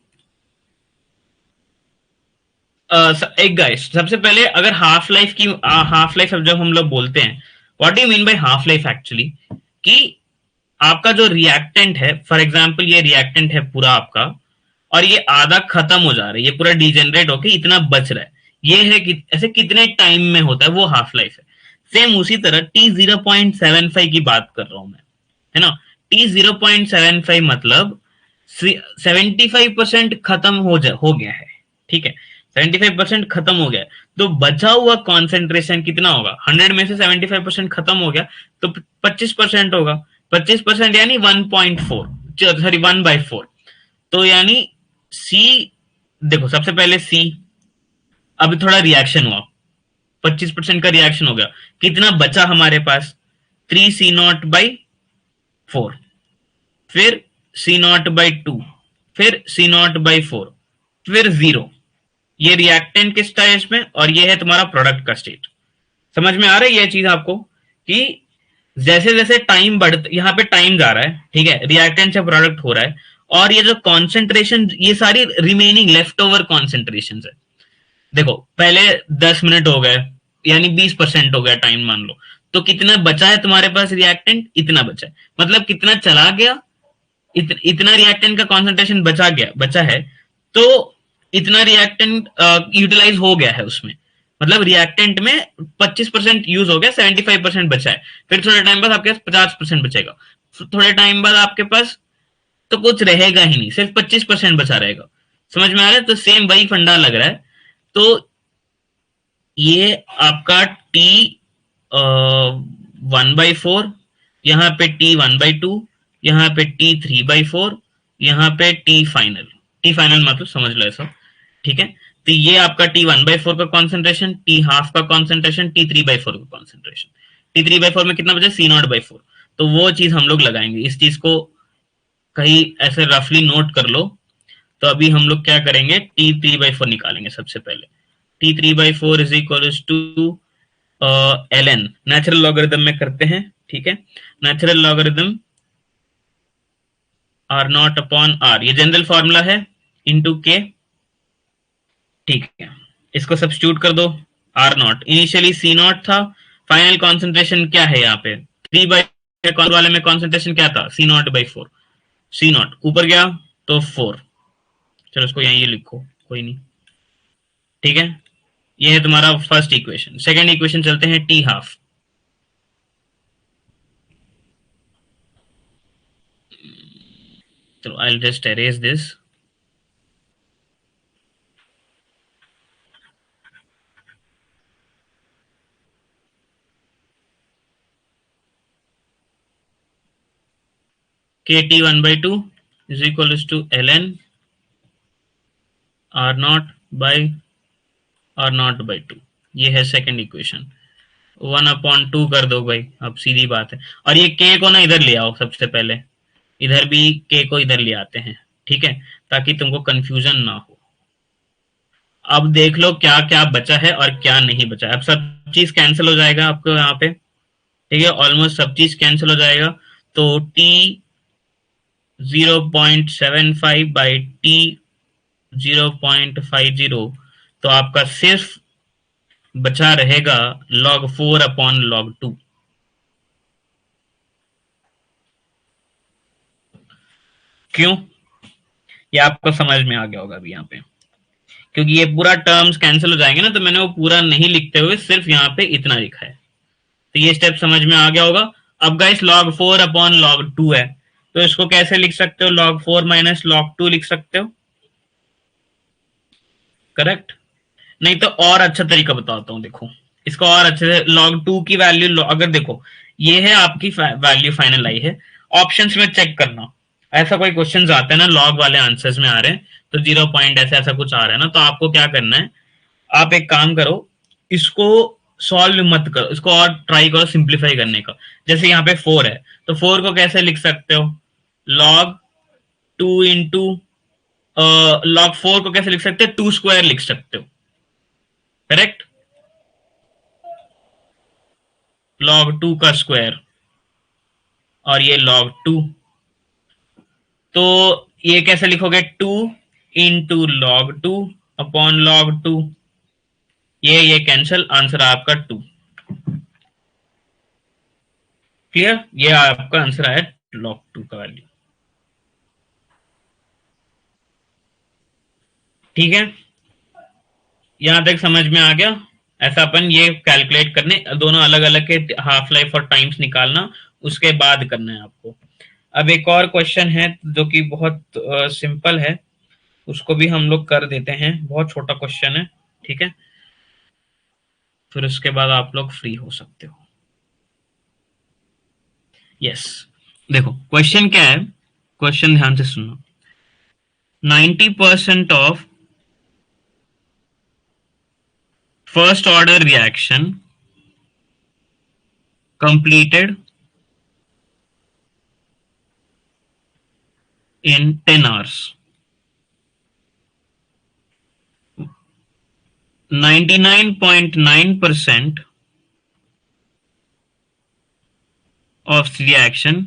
एक गाइस, सबसे पहले अगर हाफ लाइफ की, हाफ लाइफ जब हम लोग बोलते हैं, what do you mean by half life actually, कि आपका जो रिएक्टेंट है, फॉर एग्जांपल ये रिएक्टेंट है पूरा आपका, और ये आधा खत्म हो जा रहा है, ये पूरा डिजेनरेट होके इतना बच रहा है, ये है कि ऐसे कितने टाइम में होता है, वो हाफ लाइफ है। सेम उसी तरह टी 0.75 की बात कर रहा हूं मैं, है ना। टी 0.75 मतलब 75% खत्म हो गया है, ठीक है, 75% खत्म हो गया। तो बचा हुआ कॉन्सेंट्रेशन कितना होगा, 100 में से 75% खत्म हो गया तो 25% होगा, 25% यानी 1.4, सॉरी 1/4। तो यानी सी, देखो सबसे पहले सी, अब थोड़ा रिएक्शन हुआ, 25% का रिएक्शन हो गया, कितना बचा हमारे पास, 3C0/4, फिर C0/2, फिर C0/4, फिर 0। ये रिएक्टेंट के स्टेज में, और ये है तुम्हारा प्रोडक्ट का स्टेट। समझ में आ रही है ये चीज आपको, कि जैसे जैसे टाइम बढ़ता, यहाँ पे टाइम जा रहा है, ठीक है, रिएक्टेंट से प्रोडक्ट हो रहा है, और ये जो कॉन्सेंट्रेशन, ये सारी रिमेनिंग लेफ्ट ओवर कॉन्सेंट्रेशन है। देखो पहले 10 मिनट हो गए, यानी 20% हो गया टाइम मान लो, तो कितना बचा है तुम्हारे पास रिएक्टेंट, इतना बचा है, मतलब कितना चला गया, इतना रिएक्टेंट का कॉन्सेंट्रेशन बचा है, तो इतना रिएक्टेंट यूटिलाइज हो गया है उसमें, मतलब रिएक्टेंट में 25% यूज हो गया, 75% बचा है, फिर थोड़े टाइम बाद आपके पास 50% बचेगा, थोड़े टाइम बाद आपके पास तो कुछ रहेगा ही नहीं, सिर्फ 25% बचा रहेगा। समझ में आ रहा है? तो सेम वही फंडा लग रहा है। तो ये आपका टी 1/4, यहाँ पे T1/2, यहाँ पे T3/4, यहाँ पे टी फाइनल मतलब समझ लो ऐसा, ठीक है। तो ये आपका T1/4 का कॉन्सेंट्रेशन, टी हाफ का कॉन्सेंट्रेशन, T3/4 का कॉन्सेंट्रेशन। T3/4 में कितना बचा, C0/4। तो वो चीज हम लोग लगाएंगे, इस चीज को कहीं ऐसे रफली नोट कर लो। तो अभी हम लोग क्या करेंगे, T3/4 निकालेंगे सबसे पहले। T3/4 is equal to ln, natural logarithm में करते हैं, ठीक है। Natural logarithm r not upon r, ये जनरल फॉर्मूला है, इंटू के, ठीक है। इसको सब्स्टिट्यूट कर दो, r not initially c not था, फाइनल कॉन्सेंट्रेशन क्या है यहाँ पे, 3/4 वाले में कॉन्सेंट्रेशन क्या था, C0/4, C0 ऊपर गया तो 4, चलो इसको यहीं ये लिखो, कोई नहीं, ठीक है। ये है तुम्हारा फर्स्ट इक्वेशन। सेकंड इक्वेशन चलते हैं, T half. So I'll just erase this. Kt 1/2 is equal to ln r naught by r0/2। ये है सेकंड इक्वेशन। 1/2 कर दो भाई, अब सीधी बात है। और ये k को ना इधर ले आओ सबसे पहले, इधर भी k को इधर ले आते हैं, ठीक है, ताकि तुमको कंफ्यूजन ना हो। अब देख लो क्या क्या बचा है और क्या नहीं बचा है। अब सब चीज कैंसिल हो जाएगा आपको यहाँ पे, ठीक है, ऑलमोस्ट सब चीज कैंसिल हो जाएगा। तो t 0.75 बाई टी 0.50, तो आपका सिर्फ बचा रहेगा log 4/log 2। क्यों, ये आपको समझ में आ गया होगा अभी यहाँ पे, क्योंकि ये पूरा टर्म्स कैंसिल हो जाएंगे ना, तो मैंने वो पूरा नहीं लिखते हुए सिर्फ यहाँ पे इतना लिखा है। तो ये स्टेप समझ में आ गया होगा। अब गाइस log 4/log 2 है, तो इसको कैसे लिख सकते हो, log 4 माइनस log 2 लिख सकते हो, करेक्ट। नहीं तो और अच्छा तरीका बताता हूँ, देखो इसको और अच्छे से, log 2 की वैल्यू अगर देखो, ये है आपकी वैल्यू फाइनल आई है, ऑप्शंस में चेक करना, ऐसा कोई क्वेश्चन आते हैं ना लॉग वाले आंसर्स में आ रहे हैं, तो 0 ऐसा ऐसा कुछ आ रहा है ना, तो आपको क्या करना है, आप एक काम करो, इसको सॉल्व मत करो, इसको और ट्राई करो सिंप्लीफाई करने का। जैसे यहाँ पे 4 है, तो 4 को कैसे लिख सकते हो, log 4 को कैसे लिख सकते हो, 2 स्क्वायर लिख सकते हो, करेक्ट, log 2 का स्क्वायर, और ये log 2, तो ये कैसे लिखोगे, 2 into log 2 अपॉन log 2, ये कैंसिल, आंसर आपका 2। क्लियर, ये आपका आंसर आया log 2 का वैल्यू, ठीक है। यहां तक समझ में आ गया। ऐसा अपन ये कैलकुलेट करने, दोनों अलग अलग के हाफ लाइफ और टाइम्स निकालना, उसके बाद करना है आपको। अब एक और क्वेश्चन है जो कि बहुत सिंपल है, उसको भी हम लोग कर देते हैं, बहुत छोटा क्वेश्चन है, ठीक है, फिर उसके बाद आप लोग फ्री हो सकते हो। यस, देखो क्वेश्चन क्या है, क्वेश्चन ध्यान से सुनो। 90% of first order reaction completed in 10 hours. 99.9% of reaction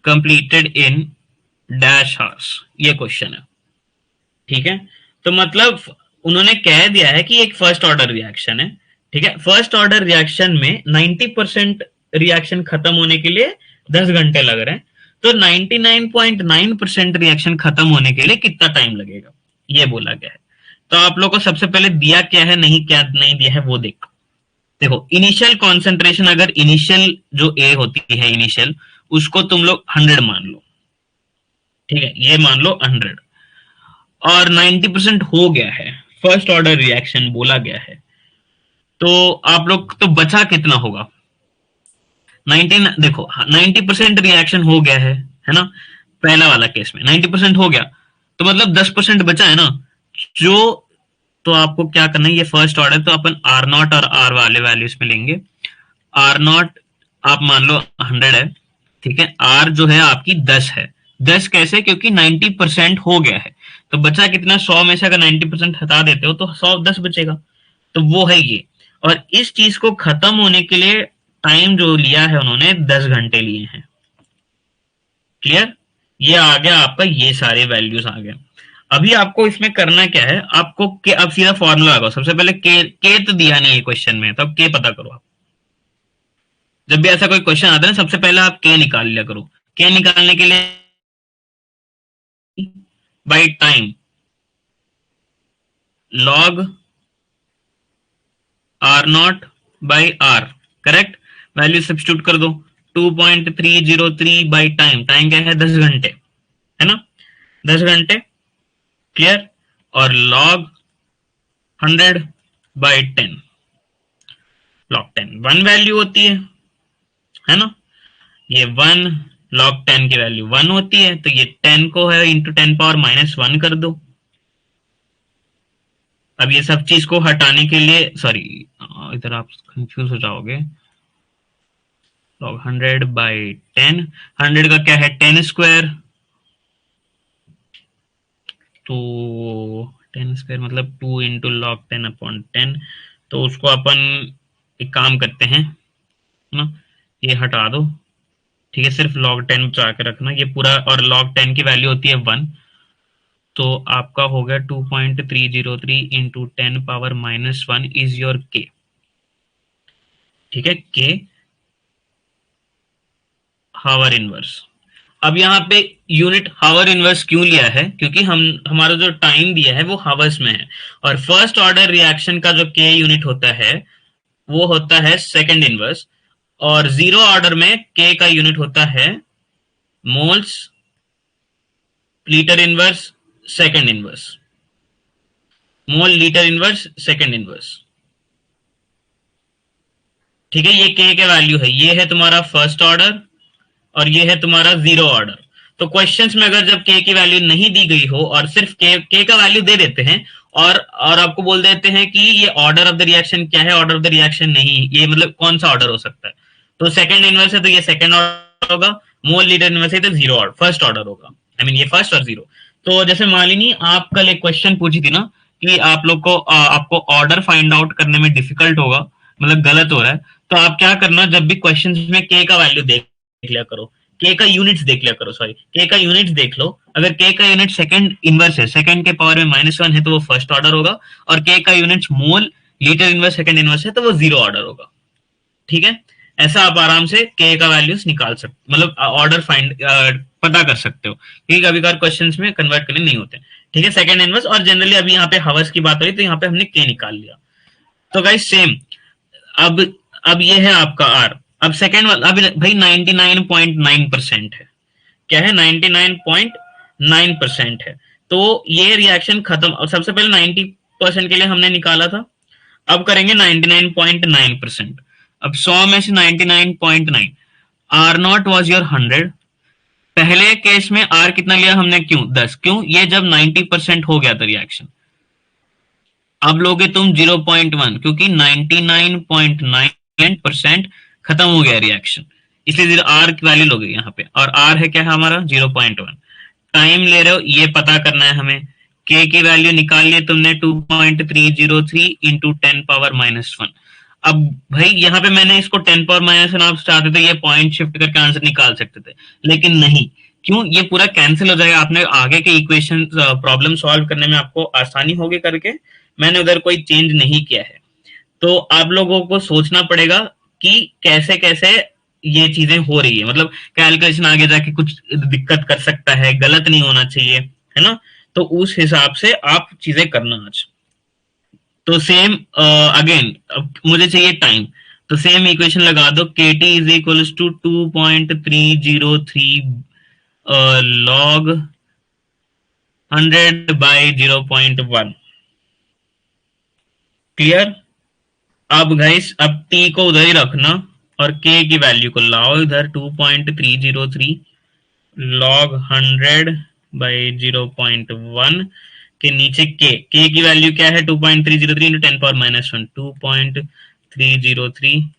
completed in dash hours, ये क्वेश्चन है। ठीक है, तो मतलब उन्होंने कह दिया है कि एक फर्स्ट ऑर्डर रिएक्शन है। ठीक है, फर्स्ट ऑर्डर रिएक्शन में 90% रिएक्शन खत्म होने के लिए 10 घंटे लग रहे हैं, तो 99.9% रिएक्शन खत्म होने के लिए कितना टाइम लगेगा, ये बोला गया है। तो आप लोग को सबसे पहले दिया क्या है, क्या नहीं दिया है वो देखो इनिशियल कॉन्सेंट्रेशन, अगर इनिशियल जो ए होती है इनिशियल, उसको तुम लोग 100 मान लो। ठीक है, ये मान लो 100, और 90% हो गया है, फर्स्ट ऑर्डर रिएक्शन बोला गया है, तो आप लोग तो बचा कितना होगा 19, देखो 90% रिएक्शन हो गया है ना, पहला वाला केस में 90% हो गया, तो मतलब 10% बचा है ना, जो तो आपको क्या करना है, ये फर्स्ट ऑर्डर तो अपन आर नॉट और आर वाले वैल्यूज में लेंगे। आर नॉट आप मान लो 100 है, ठीक है, आर जो है आपकी 10 है। 10 कैसे, क्योंकि 90% हो गया है, तो बचा कितना, 100 में से अगर 90% हटा देते हो तो 110 बचेगा, तो वो है ये। और इस चीज को खत्म होने के लिए टाइम जो लिया है उन्होंने 10 घंटे लिए हैं। क्लियर, ये आ गया आपका, ये सारे वैल्यूज आ गए। अभी आपको इसमें करना क्या है, आपको के, अब सीधा फॉर्मूला लगाओ। सबसे पहले के तो दिया नहीं है क्वेश्चन में, तब के पता करो आप। जब भी ऐसा कोई क्वेश्चन आता है ना, सबसे पहले आप के निकाल लिया करो। के निकालने के लिए by time log are not by are, correct, value substitute कर दो। 2.303 बाई टाइम, टाइम क्या है 10 घंटे, है ना, 10 घंटे। क्लियर, और लॉग 100 बाई 10, लॉग 10 1 वैल्यू होती है ना, ये 1 लॉग 10 की वैल्यू 1 होती है, तो ये 10 को है इंटू 10⁻⁻1 कर दो। अब ये सब चीज को हटाने के लिए, सॉरी इधर आप कंफ्यूज हो जाओगे, लॉग 100 बाई 10, 100 का क्या है 10 स्क्वायर, तो 10 स्क्वायर मतलब 2 इंटू लॉग 10/10, तो उसको अपन एक काम करते हैं ना, ये हटा दो। ठीक है, सिर्फ log 10 बचा के रखना ये पूरा, और log 10 की वैल्यू होती है 1, तो आपका हो गया 2.303 इंटू 10⁻⁻1 इज योर के। ठीक है, के हावर इनवर्स। अब यहाँ पे यूनिट हावर इनवर्स क्यों लिया है, क्योंकि हमारा जो टाइम दिया है वो हावर्स में है, और फर्स्ट ऑर्डर रिएक्शन का जो के यूनिट होता है वो होता है सेकंड इनवर्स, और जीरो ऑर्डर में के का यूनिट होता है moles litre inverse second inverse, mole litre inverse second inverse. ठीक है, ये के वैल्यू है, ये है तुम्हारा फर्स्ट ऑर्डर और ये है तुम्हारा जीरो ऑर्डर। तो क्वेश्चंस में अगर जब के की वैल्यू नहीं दी गई हो और सिर्फ के का वैल्यू दे देते हैं और आपको बोल देते हैं कि ये ऑर्डर ऑफ द रिएक्शन क्या है, ऑर्डर ऑफ द रिएक्शन नहीं, ये मतलब कौन सा ऑर्डर हो सकता है, तो सेकंड इनवर्स है तो ये सेकंड ऑर्डर होगा, मोल लीटर इनवर्स है तो जीरो ऑर्डर फर्स्ट ऑर्डर होगा, आई मीन ये फर्स्ट और जीरो। तो जैसे मालिनी आप कल एक क्वेश्चन पूछी थी ना कि आप लोग को आपको ऑर्डर फाइंड आउट करने में डिफिकल्ट होगा, मतलब गलत हो रहा है, तो आप क्या करना, जब भी क्वेश्चन में के का वैल्यू देख लिया करो, के का यूनिट्स देख लिया करो, सॉरी के का यूनिट्स देख लो। अगर के का यूनिट सेकंड इनवर्स है, सेकंड के पावर में -1 है तो वो फर्स्ट ऑर्डर होगा, और के का unit mole litre inverse second inverse है तो वो जीरो ऑर्डर होगा। ठीक है, ऐसा आप आराम से के का वैल्यूज निकाल सकते, मतलब ऑर्डर फाइंड पता कर सकते हो, क्योंकि कभी कभार क्वेश्चंस में कन्वर्ट करने नहीं होते। ठीक है, सेकंड इनवर्स, और जनरली अभी यहाँ पे हावर्स की बात हो रही तो यहाँ पे हमने के निकाल लिया। तो गाइस सेम, अब ये है आपका आर। अब सेकंड वाला, अब भाई 99.9% है, क्या है 99.9% है, तो ये रिएक्शन खत्म। और सबसे पहले 90% के लिए हमने निकाला था, अब करेंगे 99.9%। अब 100 में से 99.9, आर नॉट वॉज योर 100। पहले केस में आर कितना लिया हमने, क्यों 10, क्यों, ये जब 90% हो गया था रिएक्शन। अब लोगे तुम 0.1, क्योंकि 99.9% खत्म हो गया रिएक्शन, इसलिए आर की वैल्यू लोगे यहाँ पे, और आर है क्या है हमारा 0.1। टाइम ले रहे हो, ये पता करना है हमें, के की वैल्यू निकाल लिए तुमने 2.303 इंटू 10⁻⁻1। अब भाई यहाँ पे मैंने इसको 10 पावर माइनस वन, आप चाहते थे ये पॉइंट शिफ्ट करके आंसर निकाल सकते थे, लेकिन नहीं। क्यों? ये पूरा कैंसिल हो जाएगा, आपने आगे के इक्वेशन प्रॉब्लम सॉल्व करने में आपको आसानी होगी करके मैंने उधर कोई चेंज नहीं किया है। तो आप लोगों को सोचना पड़ेगा कि कैसे कैसे ये चीजें हो रही है, मतलब कैलकुलेशन आगे जाके कुछ दिक्कत कर सकता है, गलत नहीं होना चाहिए, है ना। तो उस हिसाब से आप चीजें करना आज। तो सेम अगेन, अब मुझे चाहिए टाइम, तो सेम इक्वेशन लगा दो, k T is equal to 2.303 log 100/0.1। Clear? अब गाइस, अब टी को उधर ही रखना और के की वैल्यू को लाओ इधर, 2.303 लॉग 100/0.1 के नीचे के की वैल्यू क्या है? 2.303 इंटू 10 पावर माइनस वन, 2.303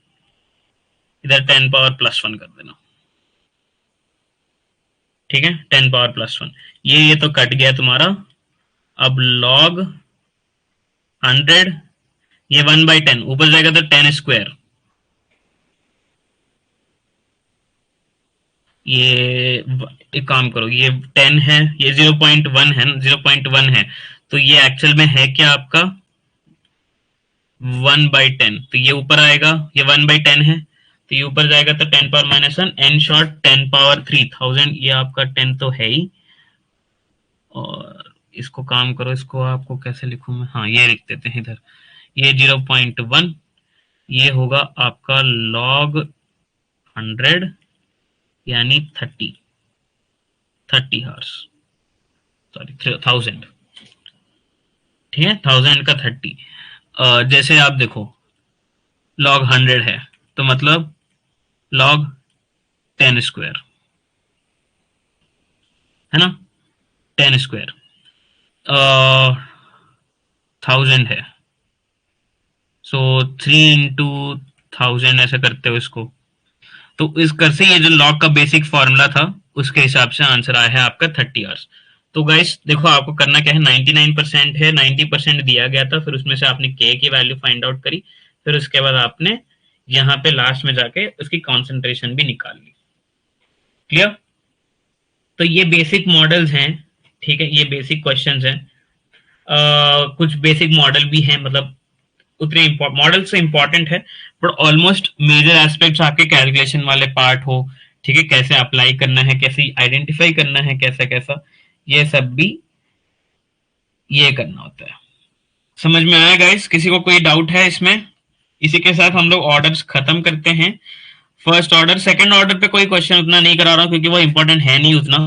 इधर 10 पावर प्लस वन कर देना, ठीक है, 10 पावर प्लस वन। ये तो कट गया तुम्हारा। अब लॉग 100, ये 1/10 ऊपर जाएगा तो 10 स्क्वायर, ये एक काम करो, ये 10 है, ये 0.1 है, 0.1 है, तो ये एक्चुअल में है क्या आपका 1/10, तो ये ऊपर आएगा, ये 1/10 है तो ये ऊपर जाएगा तो 10 power minus one, in short 10 power 3000, ये आपका 10 तो है ही। और इसको काम करो, इसको आपको कैसे लिखूं मैं, हाँ ये लिख देते हैं इधर, ये 0.1, ये होगा आपका लॉग 100 यानी 30 हार्स, सॉरी 1000, ठीक है, 1000 का 30। जैसे आप देखो लॉग 100 है तो मतलब लॉग 10 स्क्वायर, है ना, 10 स्क्वायर 1000 है, सो 3 इंटू 1000 ऐसे करते हो इसको। तो इस कर से ये जो लॉग का बेसिक फॉर्मूला था उसके हिसाब से आंसर आया है आपका 30 आवर्स। तो गाइस देखो आपको करना क्या है, 99% है, 90% दिया गया था, फिर उसमें से आपने के की वैल्यू फाइंड आउट करी, फिर उसके बाद आपने यहाँ पे लास्ट में जाके उसकी कॉन्सेंट्रेशन भी निकाल ली। क्लियर? तो ये बेसिक मॉडल्स हैं, ठीक है, ये बेसिक क्वेश्चंस हैं। कुछ बेसिक मॉडल भी हैं, मतलब उतने मॉडल से इंपॉर्टेंट है, बट ऑलमोस्ट मेजर एस्पेक्ट्स आपके कैलकुलेशन वाले पार्ट हो, ठीक है, कैसे अप्लाई करना है, कैसे आइडेंटिफाई करना है, कैसा कैसा, ये सब भी ये करना होता है। समझ में आया गाइस? किसी को कोई डाउट है इसमें? इसी के साथ हम लोग ऑर्डर्स खत्म करते हैं। फर्स्ट ऑर्डर, सेकंड ऑर्डर पे कोई क्वेश्चन उतना नहीं करा रहा हूँ क्योंकि वो इंपॉर्टेंट है नहीं उतना।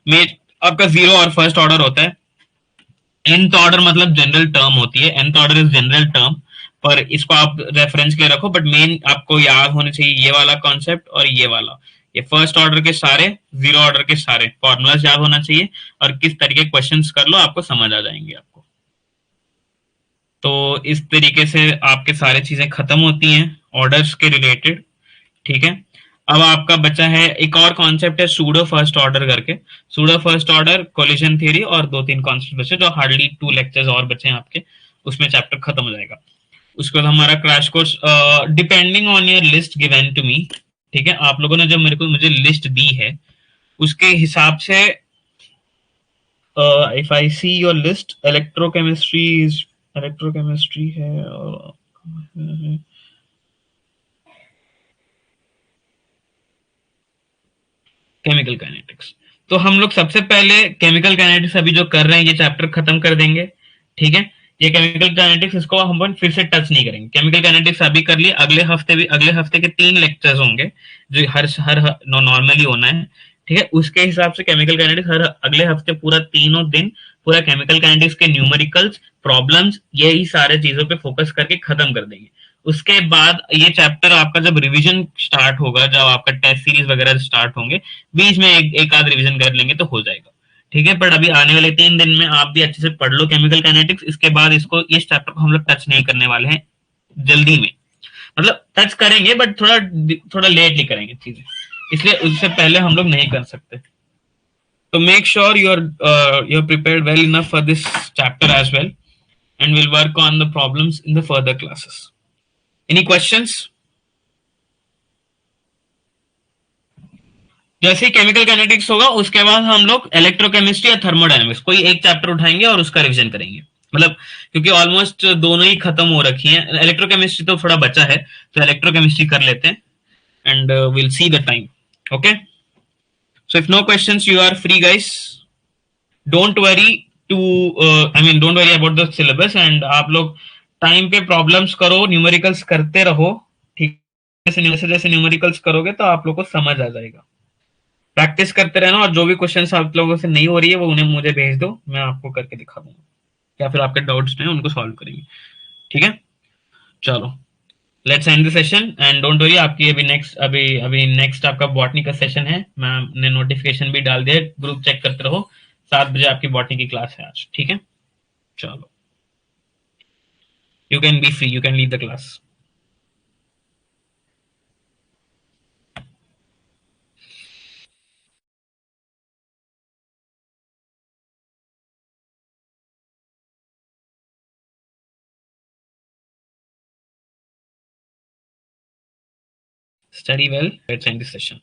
में आपका जीरो और फर्स्ट ऑर्डर होता है। nth ऑर्डर मतलब जनरल टर्म होती है, nth order is general term, पर इसको आप रेफरेंस के लिए रखो, बट मेन आपको याद होने चाहिए ये वाला कॉन्सेप्ट और ये वाला, ये फर्स्ट ऑर्डर के सारे, जीरो ऑर्डर के सारे फॉर्मूलाज याद होना चाहिए, और किस तरीके क्वेश्चंस कर लो आपको समझ आ जाएंगे आपको। तो इस तरीके से आपके सारे चीजें खत्म होती हैं ऑर्डर्स के रिलेटेड, ठीक है। अब आपका बचा है एक और कॉन्सेप्ट है सूडो फर्स्ट ऑर्डर करके, pseudo first order, collision theory, और 2-3 कॉन्सेप्ट बचे जो हार्डली 2 लेक्चर्स और बचे हैं आपके, उसमें चैप्टर खत्म हो जाएगा। उसके बाद हमारा crash course, depending on your list given to me, ठीक है, आप लोगों ने जब मुझे लिस्ट दी है उसके हिसाब से, if I see your list, electrochemistry है, केमिकल काइनेटिक्स। तो हम लोग सबसे पहले केमिकल काइनेटिक्स अभी जो कर रहे हैं ये चैप्टर खत्म कर देंगे, ठीक है। ये केमिकल काइनेटिक्स, इसको हम फिर से टच नहीं करेंगे। केमिकल काइनेटिक्स अभी कर लिए, अगले हफ्ते के 3 लेक्चर्स होंगे जो हर नॉर्मली होना है, ठीक है। उसके हिसाब से केमिकल काइनेटिक्स हर अगले हफ्ते पूरा 3 दिन पूरा केमिकल काइनेटिक्स के न्यूमेरिकल्स, प्रॉब्लम्स, यही सारे चीजों पे फोकस करके खत्म कर देंगे। उसके बाद ये चैप्टर आपका जब रिवीजन स्टार्ट होगा, जब आपका टेस्ट सीरीज वगैरह स्टार्ट होंगे, बीच में एक आध रिवीजन कर लेंगे तो हो जाएगा, ठीक है। बट अभी आने वाले 3 दिन में आप भी अच्छे से पढ़ लो केमिकल काइनेटिक्स। इसके बाद इसको, इस चैप्टर को हम लोग टच नहीं करने वाले हैं जल्दी में, मतलब टच करेंगे बट थोड़ा लेटली करेंगे चीजें, इसलिए उससे पहले हम लोग नहीं कर सकते। तो make sure you are prepared well enough for this chapter as well, and we'll work on the problems in the further classes. Any questions? जैसे ही केमिकल काइनेटिक्स होगा उसके बाद हम लोग इलेक्ट्रोकेमिस्ट्री या थर्मोडायनेमिक्स कोई एक चैप्टर उठाएंगे और उसका रिवीजन करेंगे, मतलब क्योंकि ऑलमोस्ट दोनों ही खत्म हो रखी हैं, इलेक्ट्रोकेमिस्ट्री तो थोड़ा बचा है, तो इलेक्ट्रोकेमिस्ट्री कर लेते हैं and will see the time. Okay, so if no questions you are free guys, don't worry to, I mean don't worry about the syllabus, and आप लोग टाइम पे प्रॉब्लम्स करो, न्यूमेरिकल्स करते रहो, ठीक है? जैसे जैसे न्यूमेरिकल्स करोगे तो आप लोग को समझ आ जाएगा. प्रैक्टिस करते रहना, और जो भी क्वेश्चन आप लोगों से नहीं हो रही है वो उन्हें मुझे भेज दो, मैं आपको करके दिखा दूंगा, या फिर आपके डाउट्स में उनको सॉल्व करेंगे. ठीक है, चलो let's end the session and don't worry, आपकी अभी नेक्स्ट आपका बॉटनी का सेशन है, मैंने नोटिफिकेशन भी डाल दिया, ग्रुप चेक करते रहो, 7 बजे आपकी बॉटनी की क्लास है आज. ठीक है, चलो, you can be free, you can leave the class. Study well, let's end the session.